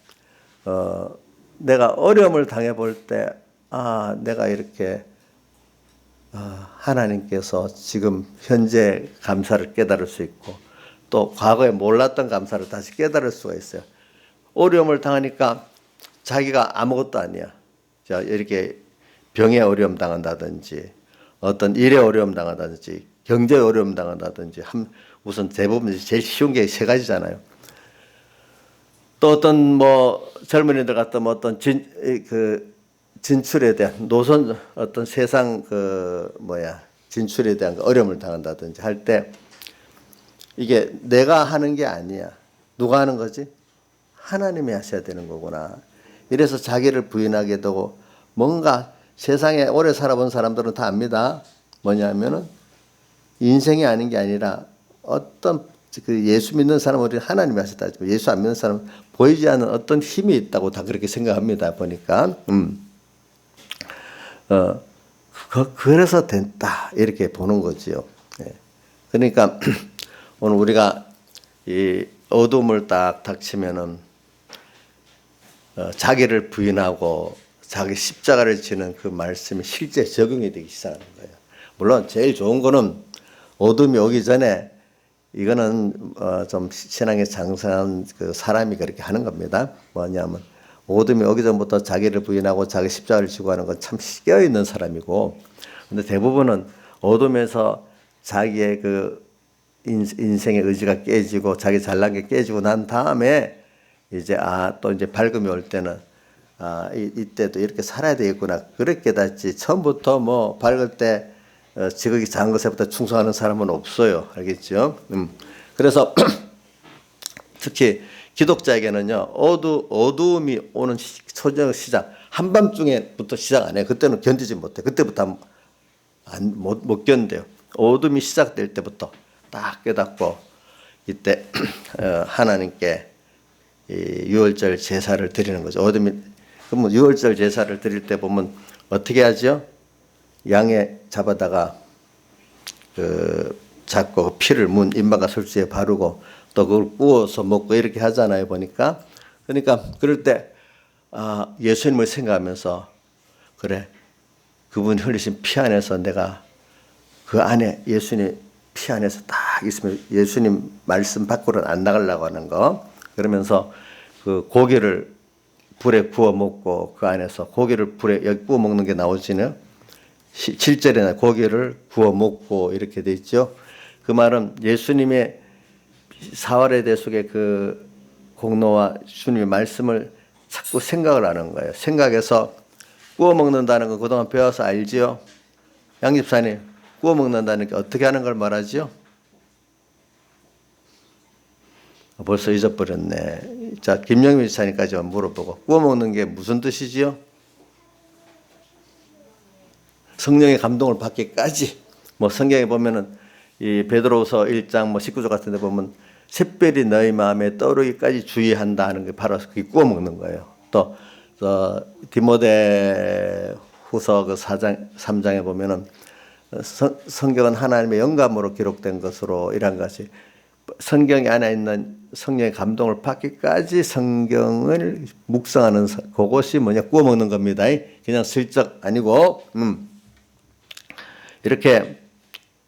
내가 어려움을 당해 볼 때 내가 이렇게 하나님께서 지금 현재 감사를 깨달을 수 있고, 또 과거에 몰랐던 감사를 다시 깨달을 수가 있어요. 어려움을 당하니까 자기가 아무것도 아니야. 자, 이렇게 병에 어려움 당한다든지, 어떤 일에 어려움 당한다든지, 경제에 어려움 당한다든지, 우선 대부분 제일 쉬운 게 세 가지잖아요. 또 어떤 뭐 젊은이들 같은 뭐 어떤 진출에 대한 노선, 어떤 세상 진출에 대한 어려움을 당한다든지 할 때, 이게 내가 하는 게 아니야. 누가 하는 거지? 하나님이 하셔야 되는 거구나. 이래서 자기를 부인하게 되고, 뭔가 세상에 오래 살아본 사람들은 다 압니다. 뭐냐면은 인생이 아닌 게 아니라 어떤 그 예수 믿는 사람은 우리 하나님이 하셨다. 예수 안 믿는 사람은 보이지 않는 어떤 힘이 있다고 다 그렇게 생각합니다. 보니까. 그래서 됐다. 이렇게 보는 거지요. 그러니까 오늘 우리가 이 어둠을 딱 닥치면은 자기를 부인하고 자기 십자가를 지는 그 말씀이 실제 적용이 되기 시작하는 거예요. 물론 제일 좋은 거는 어둠이 오기 전에, 이거는 좀 신앙에 장성한 그 사람이 그렇게 하는 겁니다. 뭐냐면 어둠이 오기 전부터 자기를 부인하고 자기 십자가를 지고 하는 건 참 깨어 있는 사람이고, 근데 대부분은 어둠에서 자기의 그 인생의 의지가 깨지고 자기 잘난 게 깨지고 난 다음에 이제 또 이제 밝음이 올 때는 이때도 이렇게 살아야 되겠구나. 그렇게 깨닫지. 처음부터 뭐 밝을 때 지극히 작은 것에부터 충성하는 사람은 없어요. 알겠죠? 그래서 특히 기독자에게는요, 어두움이 오는 초저녁 시작, 한밤중에부터 시작 안 해요. 그때는 견디지 못해. 그때부터 못 견뎌요. 어둠이 시작될 때부터 딱 깨닫고, 이때 하나님께 이 유월절 제사를 드리는 거죠. 그러면 유월절 제사를 드릴 때 보면 어떻게 하죠? 양에 잡아다가 잡고 피를 문 임마가 설주에 바르고 또 그걸 구워서 먹고 이렇게 하잖아요. 보니까. 그러니까 그럴 때 예수님을 생각하면서, 그래, 그분이 흘리신 피 안에서 내가 그 안에 예수님 피 안에서 딱 있으면 예수님 말씀 밖으로는 안 나가려고 하는 거. 그러면서 그 고기를 불에 구워 먹고, 그 안에서 고기를 불에 여기 구워 먹는 게 나오지는 7절에나 고기를 구워 먹고 이렇게 돼 있죠. 그 말은 예수님의 사활의 대속의 그 공로와 주님의 말씀을 자꾸 생각을 하는 거예요. 생각해서 구워 먹는다는 거 그동안 배워서 알지요? 양 집사님, 구워 먹는다는 게 어떻게 하는 걸 말하지요? 벌써 잊어버렸네. 자, 김영민 집사님까지만 물어보고 구워 먹는 게 무슨 뜻이지요? 성령의 감동을 받기까지. 뭐 성경에 보면은 이 베드로후서 1장 뭐 19절 같은 데 보면 샛별이 너희 마음에 떠오르기까지 주의한다 하는 게 바로 그게 구워 먹는 거예요. 또 디모데 후서 그 3장에 보면은 성경은 하나님의 영감으로 기록된 것으로 이런 것이 성경 안에 있는 성령의 감동을 받기까지 성경을 묵상하는 그것이 뭐냐 구워 먹는 겁니다. 그냥 슬쩍 아니고 이렇게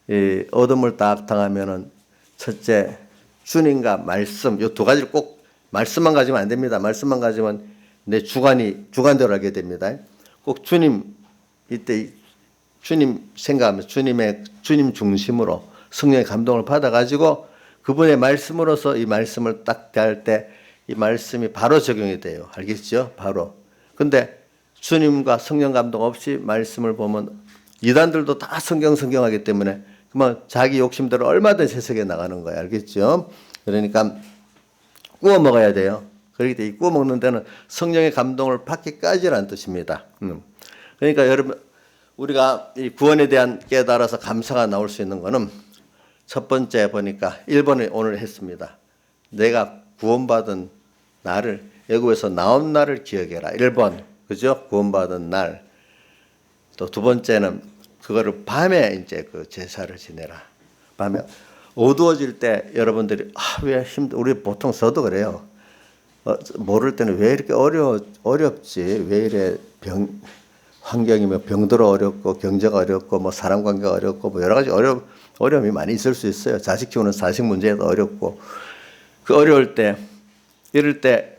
이 어둠을 딱 당하면은 첫째 주님과 말씀 이 두 가지를 꼭 말씀만 가지면 안 됩니다. 말씀만 가지면 내 주관대로 하게 됩니다. 꼭 주님 이때 주님 생각하면서 주님 중심으로 성령의 감동을 받아가지고 그분의 말씀으로서 이 말씀을 딱 대할 때 이 말씀이 바로 적용이 돼요. 알겠죠? 바로. 근데 주님과 성령 감동 없이 말씀을 보면 이단들도 다 성경하기 때문에 그러면 자기 욕심대로 얼마든지 해석해 나가는 거예요. 알겠죠? 그러니까 구워 먹어야 돼요. 그렇기 때문에 구워 먹는 데는 성령의 감동을 받기까지라는 뜻입니다. 그러니까 여러분 우리가 이 구원에 대한 깨달아서 감사가 나올 수 있는 거는 첫 번째 보니까 1번을 오늘 했습니다. 내가 구원받은 날을 애굽에서 나온 날을 기억해라. 1번 그죠? 구원받은 날. 또 두 번째는 그거를 밤에 이제 그 제사를 지내라. 밤에 어두워질 때 여러분들이 왜 우리 보통 저도 그래요. 모를 때는 왜 이렇게 어렵지? 왜 이래 환경이 뭐 병들어 어렵고 경제가 어렵고 뭐 사람 관계가 어렵고 뭐 여러 가지 어려움이 많이 있을 수 있어요. 자식 키우는 자식 문제도 어렵고 그 어려울 때 이럴 때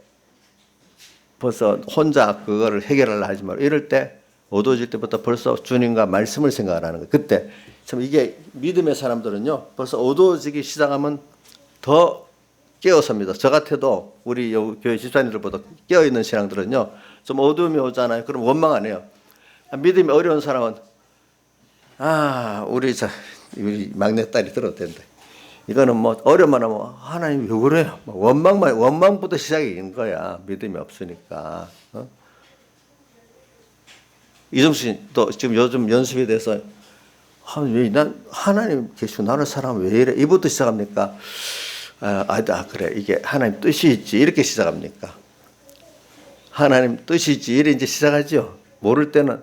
벌써 혼자 그거를 해결하려 하지 말고 이럴 때 어두워질 때부터 벌써 주님과 말씀을 생각하는 거예요. 그때 참 이게 믿음의 사람들은요 벌써 어두워지기 시작하면 더 깨어섭니다. 저 같아도 우리 교회 집사님들보다 깨어있는 신앙들은요 좀 어두움이 오잖아요. 그럼 원망 안 해요. 믿음이 어려운 사람은 우리 막내딸이 들어도 된다. 이거는 뭐 어려만 하면 하나님 왜 그래요? 원망부터 시작인 거야. 믿음이 없으니까. 이정수 씨도 지금 요즘 연습에 대해서 왜 난 하나님 계시고 나를 사랑하면 왜 이래? 이부터 시작합니까? 그래 이게 하나님 뜻이 있지 이렇게 시작합니까? 하나님 뜻이 있지 이래 이제 시작하죠. 모를 때는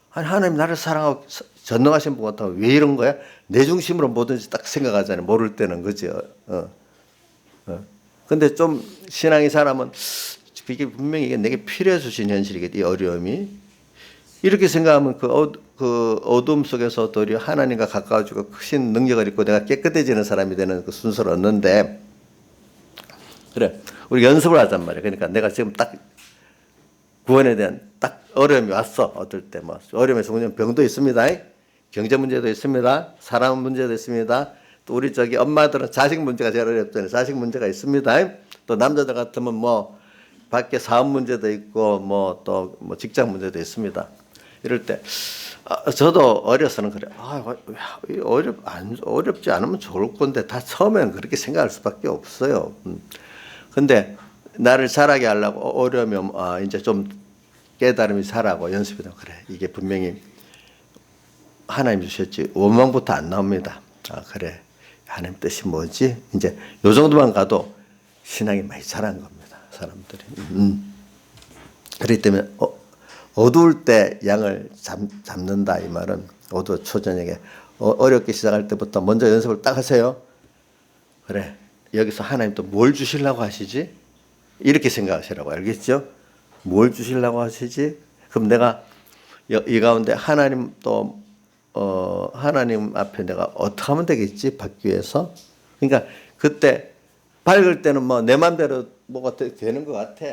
하나님 나를 사랑하고 전능하신 분 같아 왜 이런 거야? 내 중심으로 뭐든지 딱 생각하잖아요. 모를 때는 그죠. 근데 좀 신앙이 사람은 이게 분명히 이게 내게 필요해 주신 현실이겠지. 이 어려움이 이렇게 생각하면 그 어둠 속에서 도리어 하나님과 가까워지고 크신 능력을 입고 내가 깨끗해지는 사람이 되는 그 순서를 얻는데 그래 우리 연습을 하잔 말이야. 그러니까 내가 지금 딱 구원에 대한 딱 어려움이 왔어. 어떨 때 뭐 어려움에서 병도 있습니다. 경제 문제도 있습니다. 사람 문제도 있습니다. 또 우리 엄마들은 자식 문제가 제일 어렵잖아요. 자식 문제가 있습니다. 또 남자들 같으면 뭐 밖에 사업 문제도 있고 뭐 또 뭐 직장 문제도 있습니다. 이럴 때 저도 어려서는 그래. 어렵지 않으면 좋을 건데 다 처음에는 그렇게 생각할 수밖에 없어요. 근데 나를 잘하게 하려고 어려우면 이제 좀 깨달음이 자라고 연습이 되고 그래. 이게 분명히 하나님 주셨지. 원망부터 안 나옵니다. 그래. 하나님 뜻이 뭐지? 이제 요 정도만 가도 신앙이 많이 자란 겁니다. 사람들이. 그렇기 때문에 어두울 때 양을 잡는다 이 말은 어두워 초저녁에 어렵게 시작할 때부터 먼저 연습을 딱 하세요. 그래. 여기서 하나님 또 뭘 주시려고 하시지? 이렇게 생각하시라고. 알겠죠? 뭘 주시려고 하시지? 그럼 내가 이 가운데 하나님 또 하나님 앞에 내가 어떻게 하면 되겠지? 받기 위해서. 그러니까 그때 밝을 때는 뭐 내 맘대로 뭐가 되는 것 같아.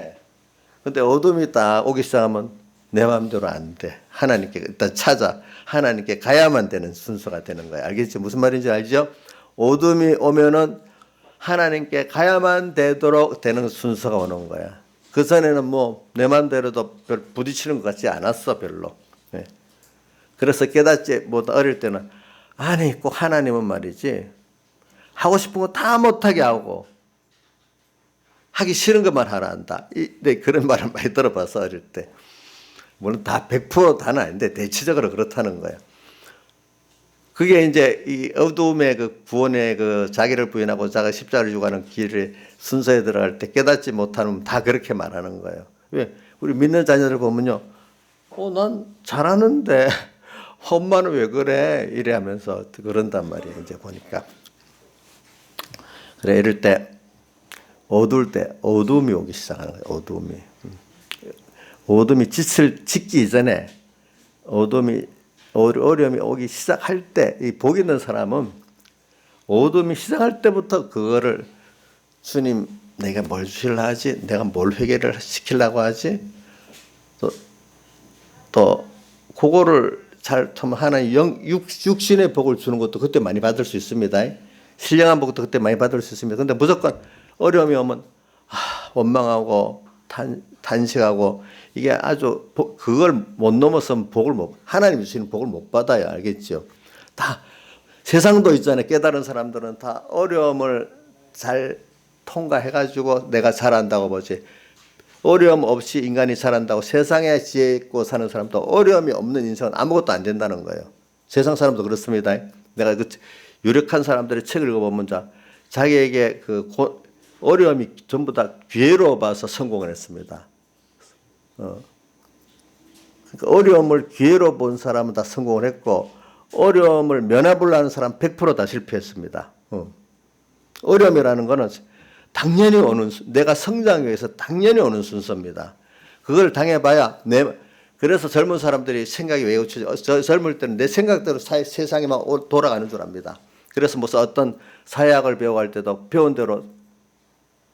근데 어둠이 딱 오기 시작하면 내 맘대로 안 돼. 하나님께 일단 찾아. 하나님께 가야만 되는 순서가 되는 거야. 알겠죠? 무슨 말인지 알죠? 어둠이 오면은 하나님께 가야만 되도록 되는 순서가 오는 거야. 그 전에는 뭐 내 마음대로도 별 부딪히는 것 같지 않았어 별로. 예. 그래서 깨닫지 못 어릴 때는 아니 꼭 하나님은 말이지 하고 싶은 거 다 못하게 하고 하기 싫은 것만 하라 한다. 네, 그런 말을 많이 들어봐서 어릴 때. 물론 다 100% 다는 아닌데 대체적으로 그렇다는 거야. 그게 이제 이 어둠의 그 구원의 그 자기를 부인하고 자가 십자가를 지고 가는 길의 순서에 들어갈 때 깨닫지 못하면 다 그렇게 말하는 거예요. 왜? 우리 믿는 자녀들 보면요. 난 잘하는데 엄마는 왜 그래? 이래 하면서 그런단 말이에요. 이제 보니까. 그래 이럴 때 어두울 때 어둠이 오기 시작하는 거예요. 어둠이 짓기 이전에 어려움이 오기 시작할 때, 이 복 있는 사람은 어둠이 시작할 때부터 그거를 주님 내가 뭘 주실라 하지? 내가 뭘 회개를 시키려고 하지? 또 그거를 잘 하나님 육신의 복을 주는 것도 그때 많이 받을 수 있습니다. 신령한 복도 그때 많이 받을 수 있습니다. 근데 무조건 어려움이 오면 원망하고 단식하고 이게 아주 그걸 못 넘어서면 하나님이 주시는 복을 못 받아요. 알겠죠? 다 세상도 있잖아요. 깨달은 사람들은 다 어려움을 잘 통과해가지고 내가 잘한다고 보지. 어려움 없이 인간이 잘한다고 세상에 지혜 있고 사는 사람도 어려움이 없는 인생은 아무것도 안 된다는 거예요. 세상 사람도 그렇습니다. 내가 그 유력한 사람들의 책을 읽어보면 자기에게 그 어려움이 전부 다 기회로 봐서 성공을 했습니다. 그러니까 어려움을 기회로 본 사람은 다 성공을 했고 어려움을 면하불라 하는 사람 100% 다 실패했습니다. 어려움이라는 거는 당연히 오는 내가 성장하기 위해서 당연히 오는 순서입니다. 그걸 당해봐야 그래서 젊은 사람들이 생각이 왜 우치죠? 젊을 때는 내 생각대로 세상이 막 돌아가는 줄 압니다. 그래서 무슨 어떤 사회학을 배워갈 때도 배운 대로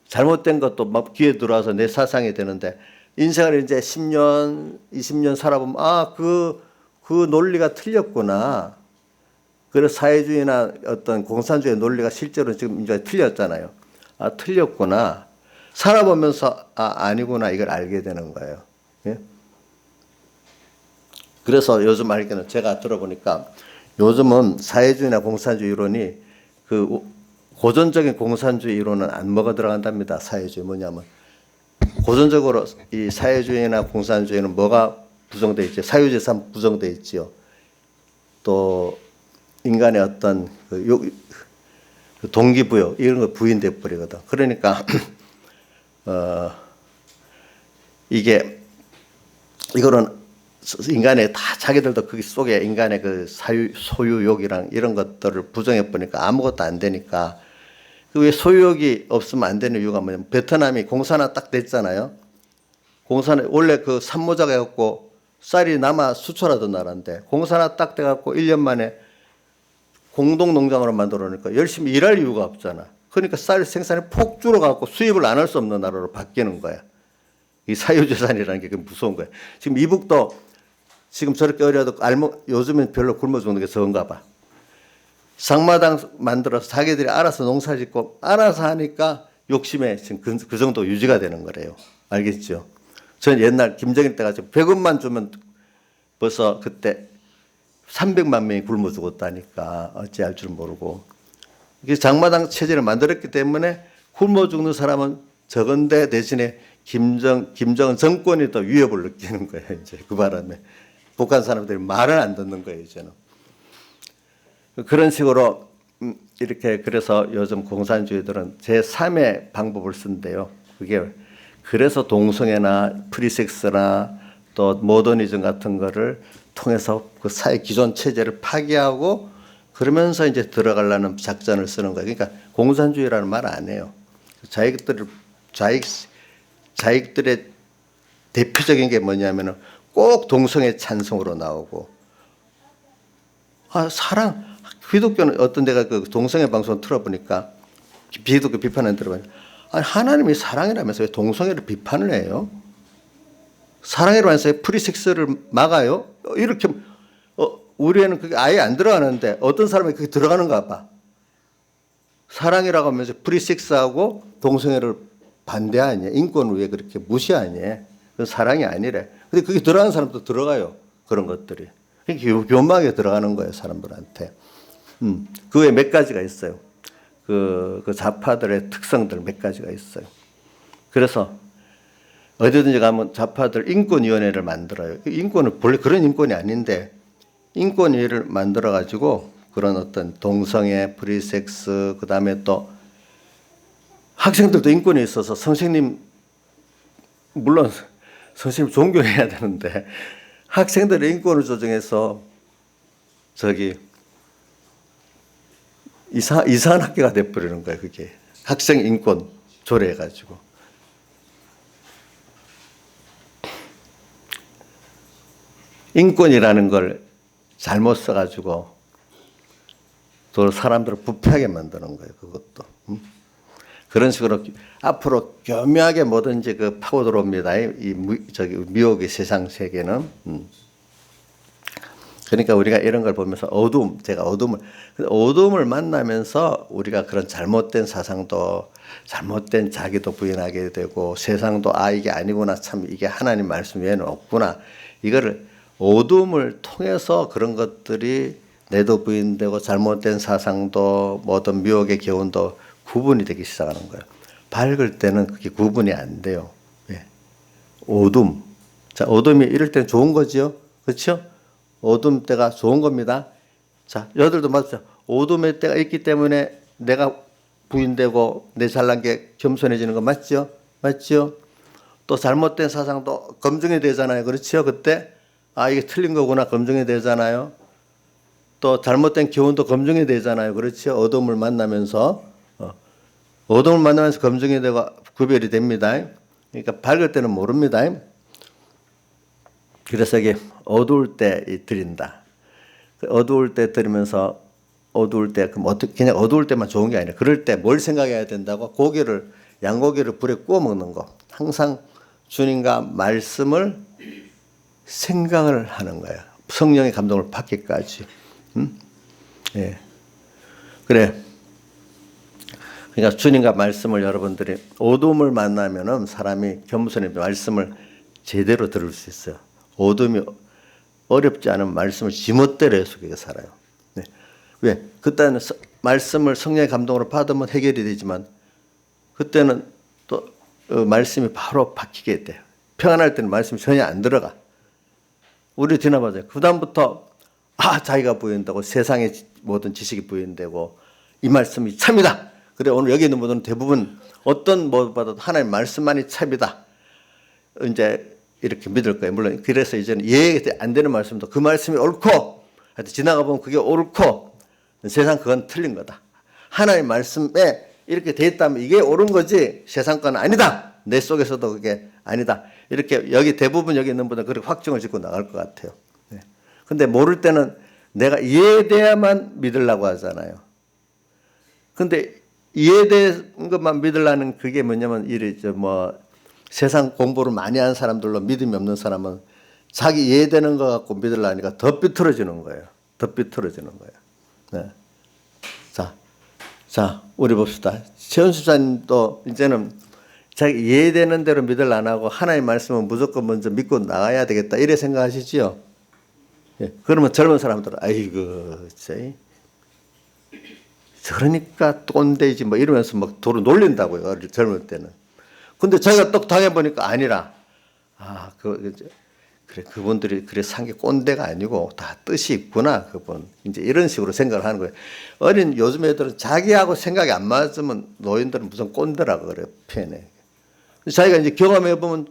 잘못된 것도 막 귀에 들어와서 내 사상이 되는데 인생을 이제 10년, 20년 살아보면 그 논리가 틀렸구나. 그래서 사회주의나 어떤 공산주의 논리가 실제로 지금 이제 틀렸잖아요. 틀렸구나. 살아보면서 아니구나 이걸 알게 되는 거예요. 예? 그래서 요즘 알기는 제가 들어보니까 요즘은 사회주의나 공산주의 이론이 그 고전적인 공산주의 이론은 안 먹어 들어간답니다. 사회주의 뭐냐면 고전적으로 이 사회주의나 공산주의는 뭐가 부정돼 있죠? 사유재산 부정돼 있지요. 또 인간의 어떤 그 동기부여 이런 거 부인돼 버리거든. 그러니까 이거는 인간의 다 자기들도 그 속에 인간의 그 소유욕이랑 이런 것들을 부정해 버리니까 아무것도 안 되니까 그 왜 소유욕이 없으면 안 되는 이유가 뭐냐면 베트남이 공산화 딱 됐잖아요. 공산화 원래 그 산모자가 해갖고 쌀이 남아 수출하던 나라인데 공산화 딱 돼갖고 1년 만에 공동농장으로 만들어 놓으니까 열심히 일할 이유가 없잖아. 그러니까 쌀 생산이 폭 줄어갖고 수입을 안 할 수 없는 나라로 바뀌는 거야. 이 사유재산이라는 게 무서운 거야. 지금 이북도 지금 저렇게 어려도 요즘엔 별로 굶어 죽는 게 적은가 봐. 상마당 만들어서 자기들이 알아서 농사 짓고 알아서 하니까 욕심에 지금 그 정도 유지가 되는 거래요. 알겠죠? 전 옛날 김정일 때가 100원만 주면 벌써 그때 300만 명이 굶어 죽었다니까 어찌할 줄 모르고. 장마당 체제를 만들었기 때문에 굶어 죽는 사람은 적은데 대신에 김정은 정권이 더 위협을 느끼는 거예요. 이제 그 바람에 북한 사람들이 말을 안 듣는 거예요. 이제는. 그런 식으로 이렇게 그래서 요즘 공산주의들은 제3의 방법을 쓴대요. 그게 그래서 동성애나 프리섹스나 또 모더니즘 같은 거를 통해서 그 사회 기존 체제를 파괴하고 그러면서 이제 들어가려는 작전을 쓰는 거예요. 그러니까 공산주의라는 말 안 해요. 자기들의 대표적인 게 뭐냐면은 꼭 동성애 찬성으로 나오고 사랑 기독교는 어떤 데가 그 동성애 방송 틀어보니까 비기독교 비판을 들어보니까 하나님이 사랑이라면서 왜 동성애를 비판을 해요? 사랑이라고 해서 프리섹스를 막아요? 이렇게 우리 애는 그게 아예 안 들어가는데 어떤 사람이 그게 들어가는가 봐. 사랑이라고 하면서 프리섹스하고 동성애를 반대하냐? 인권을 왜 그렇게 무시하냐? 그건 사랑이 아니래. 근데 그게 들어가는 사람도 들어가요. 그런 것들이. 그게 교묘하게 들어가는 거예요, 사람들한테. 그 외에 몇 가지가 있어요. 그 좌파들의 특성들 몇 가지가 있어요. 그래서 어디든지 가면 좌파들 인권위원회를 만들어요. 인권은 본래 그런 인권이 아닌데 인권위를 만들어 가지고 그런 어떤 동성애, 프리섹스, 그 다음에 또 학생들도 인권이 있어서 선생님, 물론 선생님 존경해야 되는데 학생들의 인권을 조정해서 이상한 학교가 돼버리는 거예요. 그게 학생 인권 조례해가지고. 인권이라는 걸 잘못 써가지고 또 사람들을 부패하게 만드는 거예요. 그것도. 그런 식으로 앞으로 교묘하게 뭐든지 그 파고 들어옵니다. 미혹의 세상 세계는. 그러니까 우리가 이런 걸 보면서 제가 어둠을 만나면서 우리가 그런 잘못된 사상도 잘못된 자기도 부인하게 되고 세상도 이게 아니구나, 참 이게 하나님 말씀 외에는 없구나, 이거를 어둠을 통해서 그런 것들이 내도 부인되고 잘못된 사상도 모든 미혹의 교훈도 구분이 되기 시작하는 거예요. 밝을 때는 그게 구분이 안 돼요. 예. 어둠. 자, 어둠이 이럴 때는 좋은 거죠. 그렇죠? 어둠 때가 좋은 겁니다. 자, 여러분들도 맞죠? 어둠의 때가 있기 때문에 내가 부인되고 내 잘난 게 겸손해지는 거 맞죠? 맞죠? 또 잘못된 사상도 검증이 되잖아요. 그렇죠? 그때 이게 틀린 거구나 검증이 되잖아요. 또 잘못된 교훈도 검증이 되잖아요. 그렇죠? 어둠을 만나면서 검증이 되고 구별이 됩니다. 그러니까 밝을 때는 모릅니다. 그래서 이게 어두울 때 드린다. 어두울 때 드리면서 어두울 때 그냥 어두울 때만 좋은 게 아니라 그럴 때 뭘 생각해야 된다고? 양고기를 불에 구워 먹는 거. 항상 주님과 말씀을 생각을 하는 거예요. 성령의 감동을 받기까지. 예. 그래. 그러니까 주님과 말씀을 여러분들이 어둠을 만나면은 사람이 겸손히 말씀을 제대로 들을 수 있어요. 어둠이 어렵지 않은 말씀을 지멋대로 해석해 살아요. 네. 왜? 그때는 말씀을 성령의 감동으로 받으면 해결이 되지만 그때는 또 말씀이 바로 바뀌게 돼요. 평안할 때는 말씀이 전혀 안 들어가. 우리 지나봐요. 그 다음부터 자기가 부인되고 세상의 모든 지식이 부인되고 이 말씀이 참이다. 그래, 오늘 여기 있는 분들은 대부분 어떤 뭐보다도 하나님 말씀만이 참이다. 이제 이렇게 믿을 거예요. 물론 그래서 이제는 이해가 안 되는 말씀도 그 말씀이 옳고 하여튼 지나가 보면 그게 옳고 세상 그건 틀린 거다. 하나님 말씀에 이렇게 돼 있다면 이게 옳은 거지 세상 건 아니다. 내 속에서도 그게 아니다. 이렇게 대부분 여기 있는 분들은 그렇게 확정을 짓고 나갈 것 같아요. 네. 근데 모를 때는 내가 이해돼야만 믿으려고 하잖아요. 근데 이해된 것만 믿으려는 그게 뭐냐면 세상 공부를 많이 한 사람들로 믿음이 없는 사람은 자기 이해되는 것 갖고 믿으려니까 더 삐뚤어지는 거예요. 더 삐뚤어지는 거예요. 네. 자, 우리 봅시다. 최은 수사님도 이제는 자기 이해되는 대로 믿을 안 하고 하나님 말씀은 무조건 먼저 믿고 나가야 되겠다 이래 생각하시지요? 예. 그러면 젊은 사람들은 아이고 진짜 그러니까 꼰대지 뭐 이러면서 막 도로 놀린다고요. 젊을 때는. 근데 자기가 똑 당해보니까 아니라 그래 그분들이 그래 산 게 꼰대가 아니고 다 뜻이 있구나 그분 이제 이런 식으로 생각을 하는 거예요. 요즘 애들은 자기하고 생각이 안 맞으면 노인들은 무슨 꼰대라고 그래요. 표현해. 자기가 이제 경험해 보면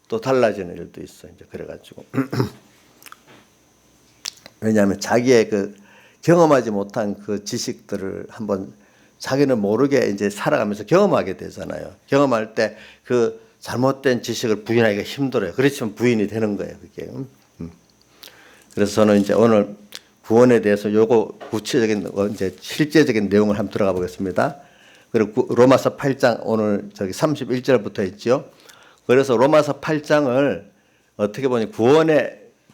또 달라지는 일도 있어. 이제 그래가지고 왜냐하면 자기의 경험하지 못한 그 지식들을 한번 자기는 모르게 이제 살아가면서 경험하게 되잖아요. 경험할 때 그 잘못된 지식을 부인하기가 힘들어요. 그렇지만 부인이 되는 거예요, 그게. 그래서 저는 이제 오늘 구원에 대해서 요거 구체적인 이제 실제적인 내용을 한번 들어가 보겠습니다. 그리고 로마서 8장 오늘 31절부터 있죠. 그래서 로마서 8장을 어떻게 보니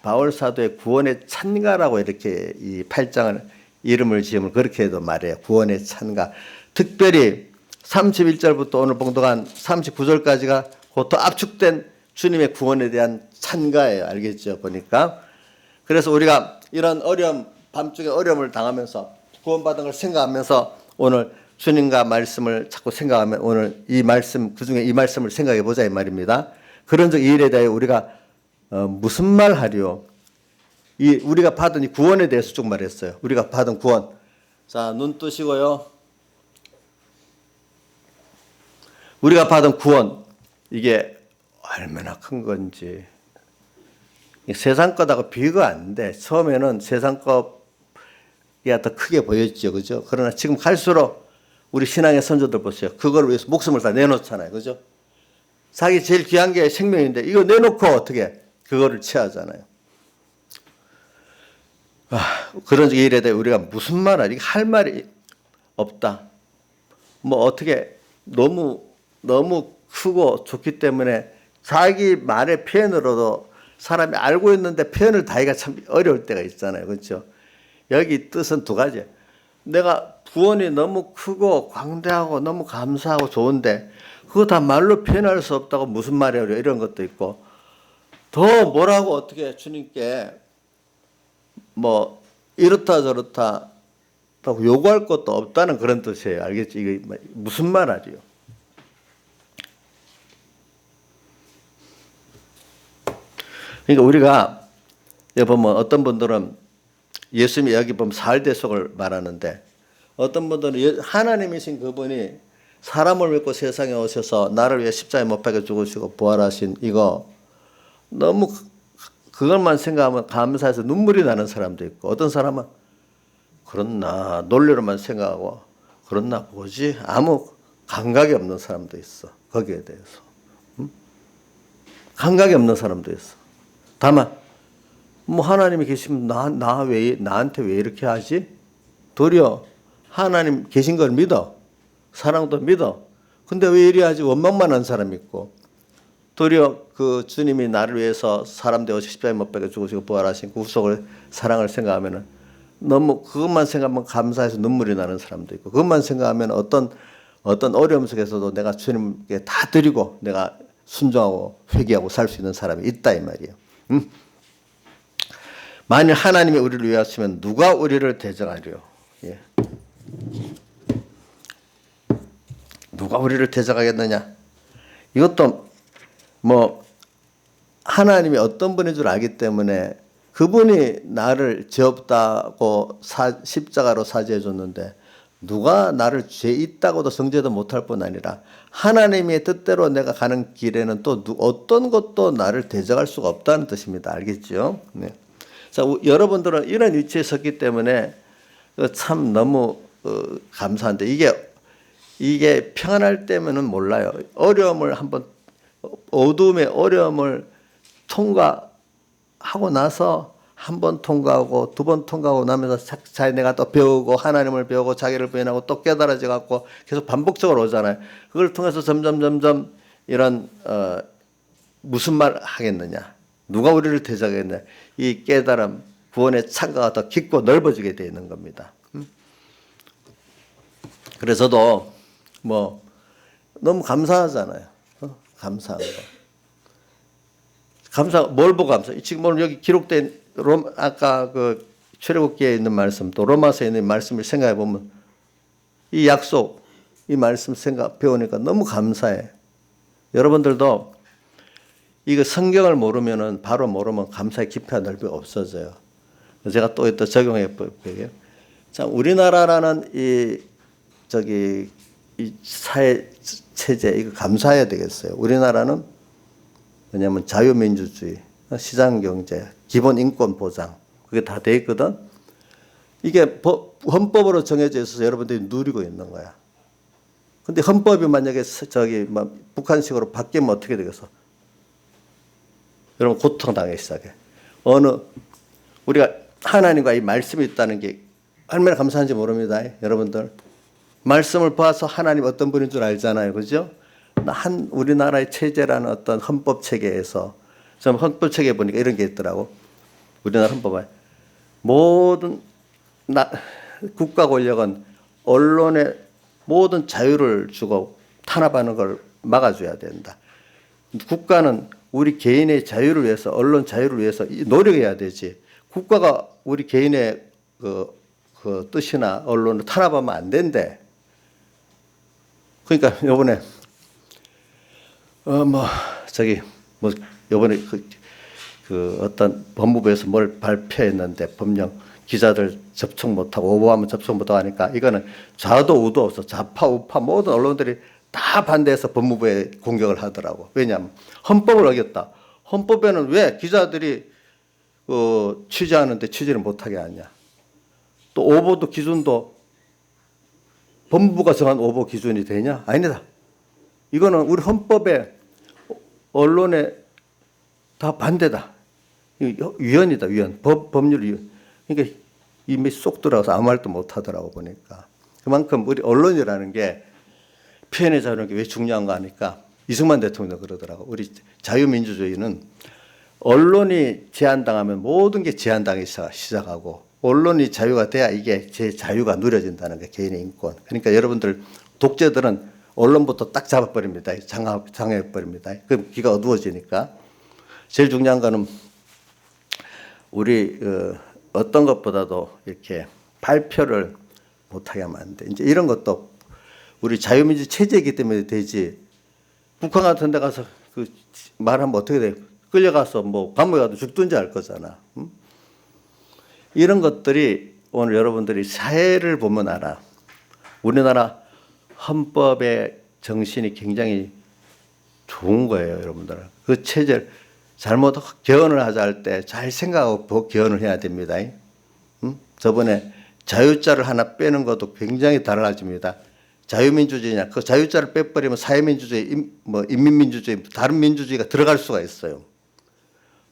바울 사도의 구원의 찬가라고 이렇게 이 8장을 이름을 지으면 그렇게 해도 말해요. 구원의 찬가. 특별히 31절부터 오늘 봉독한 39절까지가 그 더 압축된 주님의 구원에 대한 찬가예요. 알겠죠? 보니까. 그래서 우리가 이런 어려움, 밤중에 어려움을 당하면서 구원받은 걸 생각하면서 오늘 주님과 말씀을 자꾸 생각하면 오늘 이 말씀, 그중에 이 말씀을 생각해 보자 이 말입니다. 그런즉 이 일에 대해 우리가 무슨 말 하리요? 우리가 받은 이 구원에 대해서 쭉 말했어요. 우리가 받은 구원. 자, 눈 뜨시고요. 우리가 받은 구원, 이게 얼마나 큰 건지. 세상 것하고 비교가 안 돼. 처음에는 세상 것이 더 크게 보였죠. 그죠? 그러나 지금 갈수록 우리 신앙의 선조들 보세요. 그걸 위해서 목숨을 다 내놓잖아요. 그죠? 자기 제일 귀한 게 생명인데 이거 내놓고 어떻게 그거를 취하잖아요. 그런 일에 대해 우리가 무슨 말을, 할 말이 없다. 뭐 어떻게 너무 크고 좋기 때문에 자기 말의 표현으로도 사람이 알고 있는데 표현을 다하기가 참 어려울 때가 있잖아요. 그렇죠? 여기 뜻은 두 가지. 내가 구원이 너무 크고 광대하고 너무 감사하고 좋은데 그거 다 말로 표현할 수 없다고 무슨 말이에요? 이런 것도 있고 더 뭐라고 어떻게 주님께 뭐 이렇다 저렇다 요구할 것도 없다는 그런 뜻이에요. 알겠지? 이게 무슨 말이요? 그러니까 우리가 여기 보면 어떤 분들은 예수님이 여기 보면 살대속을 말하는데 어떤 분들은 하나님이신 그분이 사람을 믿고 세상에 오셔서 나를 위해 십자가에 못 박혀 죽으시고 부활하신 이거 너무 그것만 생각하면 감사해서 눈물이 나는 사람도 있고 어떤 사람은 그렇나 논리로만 생각하고 그렇나 뭐지 아무 감각이 없는 사람도 있어. 거기에 대해서 감각이 없는 사람도 있어. 다만 뭐 하나님이 계시면 나한테 왜 이렇게 하지? 도리어 하나님 계신 걸 믿어. 사랑도 믿어. 근데 왜 이리 하지? 원망만 한 사람이 있고 도리어 그 주님이 나를 위해서 사람 되어 십자가에 못 박혀 죽으시고 부활하신 그 구속을 사랑을 생각하면은 너무 그것만 생각하면 감사해서 눈물이 나는 사람도 있고 그것만 생각하면 어떤 어려움 속에서도 내가 주님께 다 드리고 내가 순종하고 회개하고 살 수 있는 사람이 있다 이 말이에요. 만일 하나님이 우리를 위하시면 누가 우리를 대적하리요? 예. 누가 우리를 대적하겠느냐? 이것도 뭐 하나님이 어떤 분인 줄 알기 때문에 그분이 나를 죄 없다고 십자가로 사죄해 줬는데 누가 나를 죄 있다고도 정죄도 못할 뿐 아니라 하나님의 뜻대로 내가 가는 길에는 또 어떤 것도 나를 대적할 수가 없다는 뜻입니다. 알겠죠? 네. 자, 여러분들은 이런 위치에 섰기 때문에 참 너무 감사한데 이게 평안할 때면은 몰라요. 어려움을 한번 어두움의 어려움을 통과하고 나서 한 번 통과하고 두 번 통과하고 나면서 내가 또 배우고 하나님을 배우고 자기를 부인하고 또 깨달아져 갖고 계속 반복적으로 오잖아요. 그걸 통해서 점점 이런 무슨 말 하겠느냐? 누가 우리를 대적하겠느냐? 이 깨달음, 구원의 창가가 더 깊고 넓어지게 되어 있는 겁니다. 그래서도 뭐 너무 감사하잖아요. 감사한 거. 뭘 보고 감사? 지금 오늘 여기 기록된 아까 그 출애굽기에 있는 말씀 또 로마서에 있는 말씀을 생각해 보면 이 약속, 이 말씀 배우니까 너무 감사해. 여러분들도 이거 성경을 모르면은 바로 모르면 감사의 깊이와 넓이가 없어져요. 제가 또 적용해 볼게요. 자, 우리나라라는 이 사회 체제 이거 감사해야 되겠어요. 우리나라는 왜냐하면 자유민주주의, 시장경제, 기본 인권 보장 그게 다 돼 있거든. 이게 헌법으로 정해져 있어서 여러분들이 누리고 있는 거야. 근데 헌법이 만약에 북한식으로 바뀌면 어떻게 되겠어? 여러분 고통당하기 시작해. 우리가 하나님과 이 말씀이 있다는 게 얼마나 감사한지 모릅니다. 여러분들. 말씀을 봐서 하나님 어떤 분인 줄 알잖아요. 그죠? 우리나라의 체제라는 어떤 헌법 체계에서 좀 헌법 체계에 보니까 이런 게 있더라고. 우리나라 헌법에 모든 국가 권력은 언론의 모든 자유를 주고 탄압하는 걸 막아줘야 된다. 국가는 우리 개인의 자유를 위해서, 언론 자유를 위해서 노력해야 되지. 국가가 우리 개인의 그 뜻이나 언론을 탄압하면 안 된대. 그러니까 요번에 요번에 그 어떤 법무부에서 뭘 발표했는데 법령 기자들 접촉 못하고 오보하면 접촉 못하고 하니까 이거는 좌도 우도 없어. 좌파 우파 모든 언론들이 다 반대해서 법무부에 공격을 하더라고. 왜냐하면 헌법을 어겼다. 헌법에는 왜 기자들이 취재하는데 취재를 못하게 하냐. 또 오보도 기준도 법무부가 정한 오보 기준이 되냐? 아니다. 이거는 우리 헌법에 언론에 다 반대다. 위헌이다. 위헌. 법률 위헌. 그러니까 이미 쏙 들어가서 아무 말도 못 하더라고 보니까. 그만큼 우리 언론이라는 게 표현의 자유라는 게 왜 중요한가 하니까 이승만 대통령도 그러더라고. 우리 자유민주주의는 언론이 제한당하면 모든 게 제한당하기 시작하고 언론이 자유가 돼야 이게 제 자유가 누려진다는 게 개인의 인권. 그러니까 여러분들 독재들은 언론부터 딱 잡아버립니다. 장애해버립니다. 그럼 귀가 어두워지니까. 제일 중요한 거는 우리 어떤 것보다도 이렇게 발표를 못하게 하면 안 돼. 이제 이런 것도 우리 자유민주 체제이기 때문에 되지. 북한 같은 데 가서 그 말하면 어떻게 돼? 끌려가서 뭐 감옥에 가도 죽든지 할 거잖아. 응? 이런 것들이 오늘 여러분들이 사회를 보면 알아. 우리나라 헌법의 정신이 굉장히 좋은 거예요, 여러분들. 그 체제를 잘못 개헌을 하자 할 때 잘 생각하고 개헌을 해야 됩니다. 응? 저번에 자유자를 하나 빼는 것도 굉장히 달라집니다. 자유민주주의냐, 그 자유자를 빼버리면 사회민주주의, 인민민주주의, 다른 민주주의가 들어갈 수가 있어요.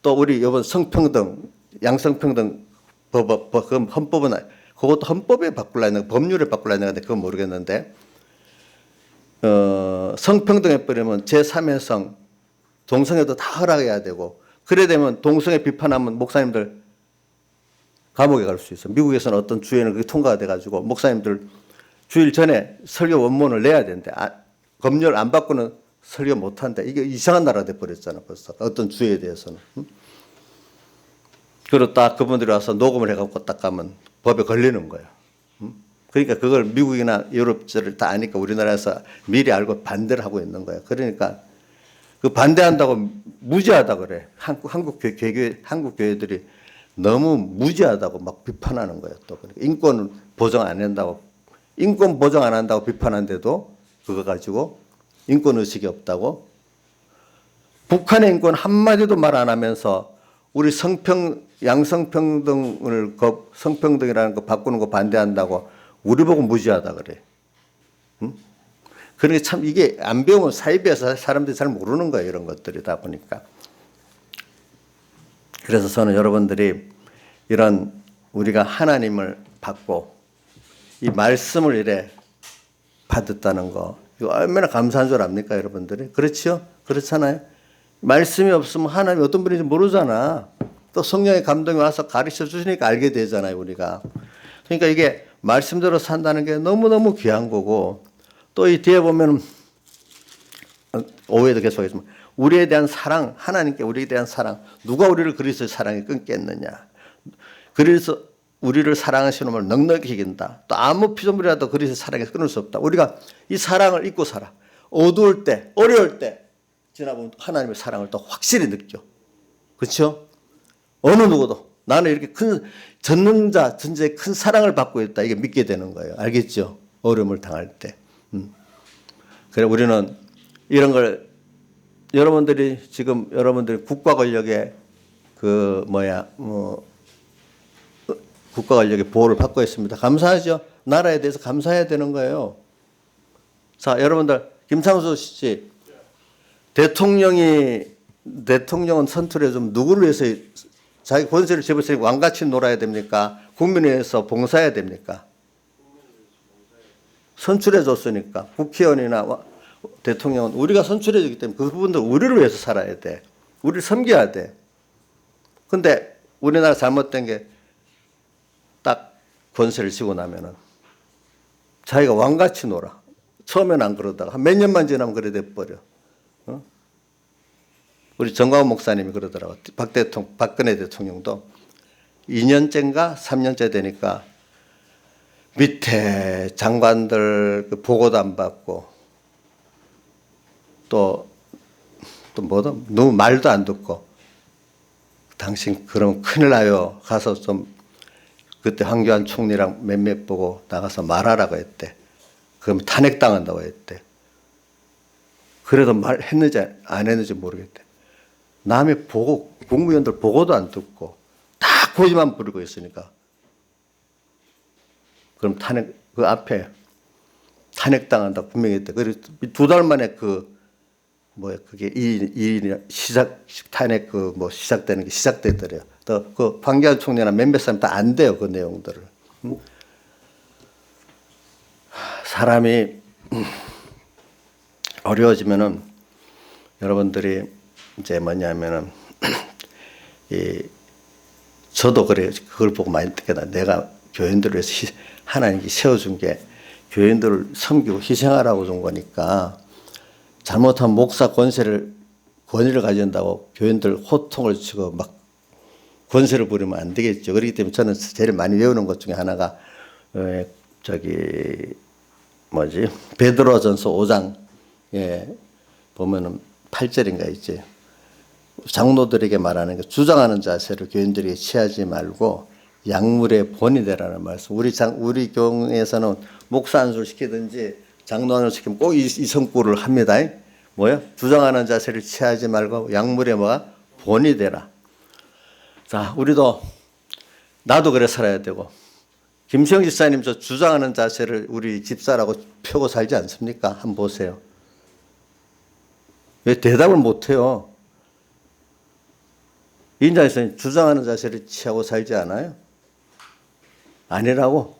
또 우리 이번 성평등, 양성평등 그건 헌법은 그것도 헌법에 바꾸려 했는데 법률에 바꾸려 했는데 그건 모르겠는데 성평등 해버리면 제3의 성, 동성애도 다 허락해야 되고 그래 되면 동성애 비판하면 목사님들 감옥에 갈 수 있어. 미국에서는 어떤 주에는 그게 통과가 돼가지고 목사님들 주일 전에 설교 원문을 내야 된대. 검열 안 받고는 설교 못한대. 이게 이상한 나라 돼버렸잖아 벌써. 어떤 주에 대해서는. 그리고 딱 그분들이 와서 녹음을 해갖고 딱 가면 법에 걸리는 거예요. 그러니까 그걸 미국이나 유럽들을 다 아니까 우리나라에서 미리 알고 반대를 하고 있는 거예요. 그러니까 그 반대한다고 무지하다 그래. 한국 교회들이 너무 무지하다고 막 비판하는 거예요. 또 인권 보장 안 한다고, 인권 보장 안 한다고 비판한데도 그거 가지고 인권 의식이 없다고. 북한의 인권 한마디도 말 안 하면서 우리 양성평등을 성평등이라는 거 바꾸는 거 반대한다고 우리 보고 무지하다 그래. 응? 그러니까 참 이게 안 배우면 사이비에서 사람들이 잘 모르는 거예요. 이런 것들이다 보니까. 그래서 저는 여러분들이 이런 우리가 하나님을 받고 이 말씀을 이래 받았다는 거 이거 얼마나 감사한 줄 압니까 여러분들이? 그렇죠? 그렇잖아요. 말씀이 없으면 하나님이 어떤 분인지 모르잖아. 또 성령의 감동이 와서 가르쳐 주시니까 알게 되잖아요 우리가. 그러니까 이게 말씀대로 산다는 게 너무너무 귀한 거고 또 이 뒤에 보면 오해도 계속하지만 우리에 대한 사랑, 하나님께 우리에 대한 사랑, 누가 우리를 그리스도의 사랑에 끊겠느냐. 그래서 우리를 사랑하시는 분을 넉넉히 이긴다. 또 아무 피조물이라도 그리스도의 사랑에 끊을 수 없다. 우리가 이 사랑을 잊고 살아. 어두울 때, 어려울 때 지나보면 하나님의 사랑을 또 확실히 느껴. 그렇죠? 어느 누구도 나는 이렇게 큰 전능자, 전제의 큰 사랑을 받고 있다. 이게 믿게 되는 거예요. 알겠죠? 어려움을 당할 때. 그래 우리는 이런 걸 여러분들이 지금 여러분들이 국가 권력의 국가 권력의 보호를 받고 있습니다. 감사하죠. 나라에 대해서 감사해야 되는 거예요. 자, 여러분들 김창수 씨 대통령은 선출해 좀 누구를 위해서 자기 권세를 집었으니 왕같이 놀아야 됩니까? 국민을 위해서 봉사해야 됩니까? 선출해 줬으니까 국회의원이나 대통령은 우리가 선출해 주기 때문에 그분들 우리를 위해서 살아야 돼. 우리를 섬겨야 돼. 근데 우리나라 잘못된 게 딱 권세를 쥐고 나면은 자기가 왕같이 놀아. 처음에는 안 그러다가 한 몇 년만 지나면 그래 돼버려. 어? 우리 정광훈 목사님이 그러더라고. 박근혜 대통령도 2년째인가 3년째 되니까 밑에 장관들 그 보고도 안 받고 또 뭐다 너무 말도 안 듣고 당신 그러면 큰일 나요. 가서 좀 그때 황교안 총리랑 몇몇 보고 나가서 말하라고 했대. 그러면 탄핵당한다고 했대. 그래도 말했는지 안 했는지 모르겠대. 남의 보고 국무위원들 보고도 안 듣고 다 고집만 부리고 있으니까 그럼 탄핵 그 앞에 탄핵당한다 분명히 했대. 그래서 2달 만에 그게 이 시작 탄핵 시작되는 게 시작되더래요. 또 그 황교안 총리나 몇몇 사람 다 안 돼요 그 내용들을. 사람이 어려워지면은 여러분들이 이제 뭐냐면은 저도 그래요. 그걸 보고 많이 느꼈다. 내가 교인들을 위해서 하나님이 세워준 게 교인들을 섬기고 희생하라고 준 거니까 잘못하면 목사 권위를 가진다고 교인들 호통을 치고 막 권세를 부리면 안 되겠죠. 그렇기 때문에 저는 제일 많이 외우는 것 중에 하나가 베드로전서 5장에 보면은 8절인가 있지. 장로들에게 말하는 게 주장하는 자세를 교인들에게 취하지 말고 약물의 본이 되라는 말씀. 우리 교회에서는 목사 안수를 시키든지 장로 안수를 시키면 꼭 이 성구를 합니다. 뭐야? 주장하는 자세를 취하지 말고 약물의 본이 되라. 자, 우리도 나도 그래 살아야 되고 김수영 집사님 저 주장하는 자세를 우리 집사라고 펴고 살지 않습니까? 한번 보세요. 왜 대답을 못해요? 인자에서는 주장하는 자세를 취하고 살지 않아요? 아니라고?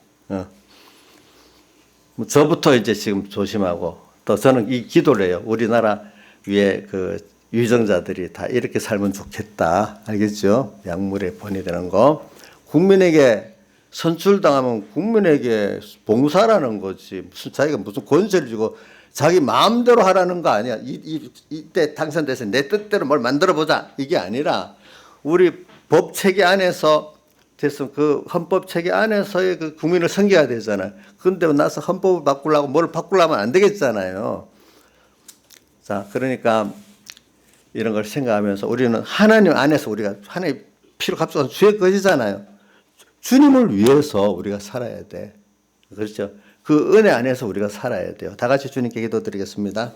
저부터 이제 지금 조심하고 또 저는 이 기도를 해요. 우리나라 위에 그 유정자들이 다 이렇게 살면 좋겠다. 알겠죠? 약물의 본이 되는 거. 국민에게 선출당하면 국민에게 봉사라는 거지. 자기가 무슨 권세를 주고 자기 마음대로 하라는 거 아니야. 이때 당선돼서 내 뜻대로 뭘 만들어보자. 이게 아니라 우리 법 체계 안에서 됐으면 그 헌법 체계 안에서의 그 국민을 섬겨야 되잖아요. 그런데 나서 헌법을 바꾸려고 뭘 바꾸려면 안 되겠잖아요. 자, 그러니까 이런 걸 생각하면서 우리는 하나님 안에서 우리가 하나님 피로 값주는 주의 것이잖아요. 주님을 위해서 우리가 살아야 돼. 그렇죠? 그 은혜 안에서 우리가 살아야 돼요. 다 같이 주님께 기도드리겠습니다.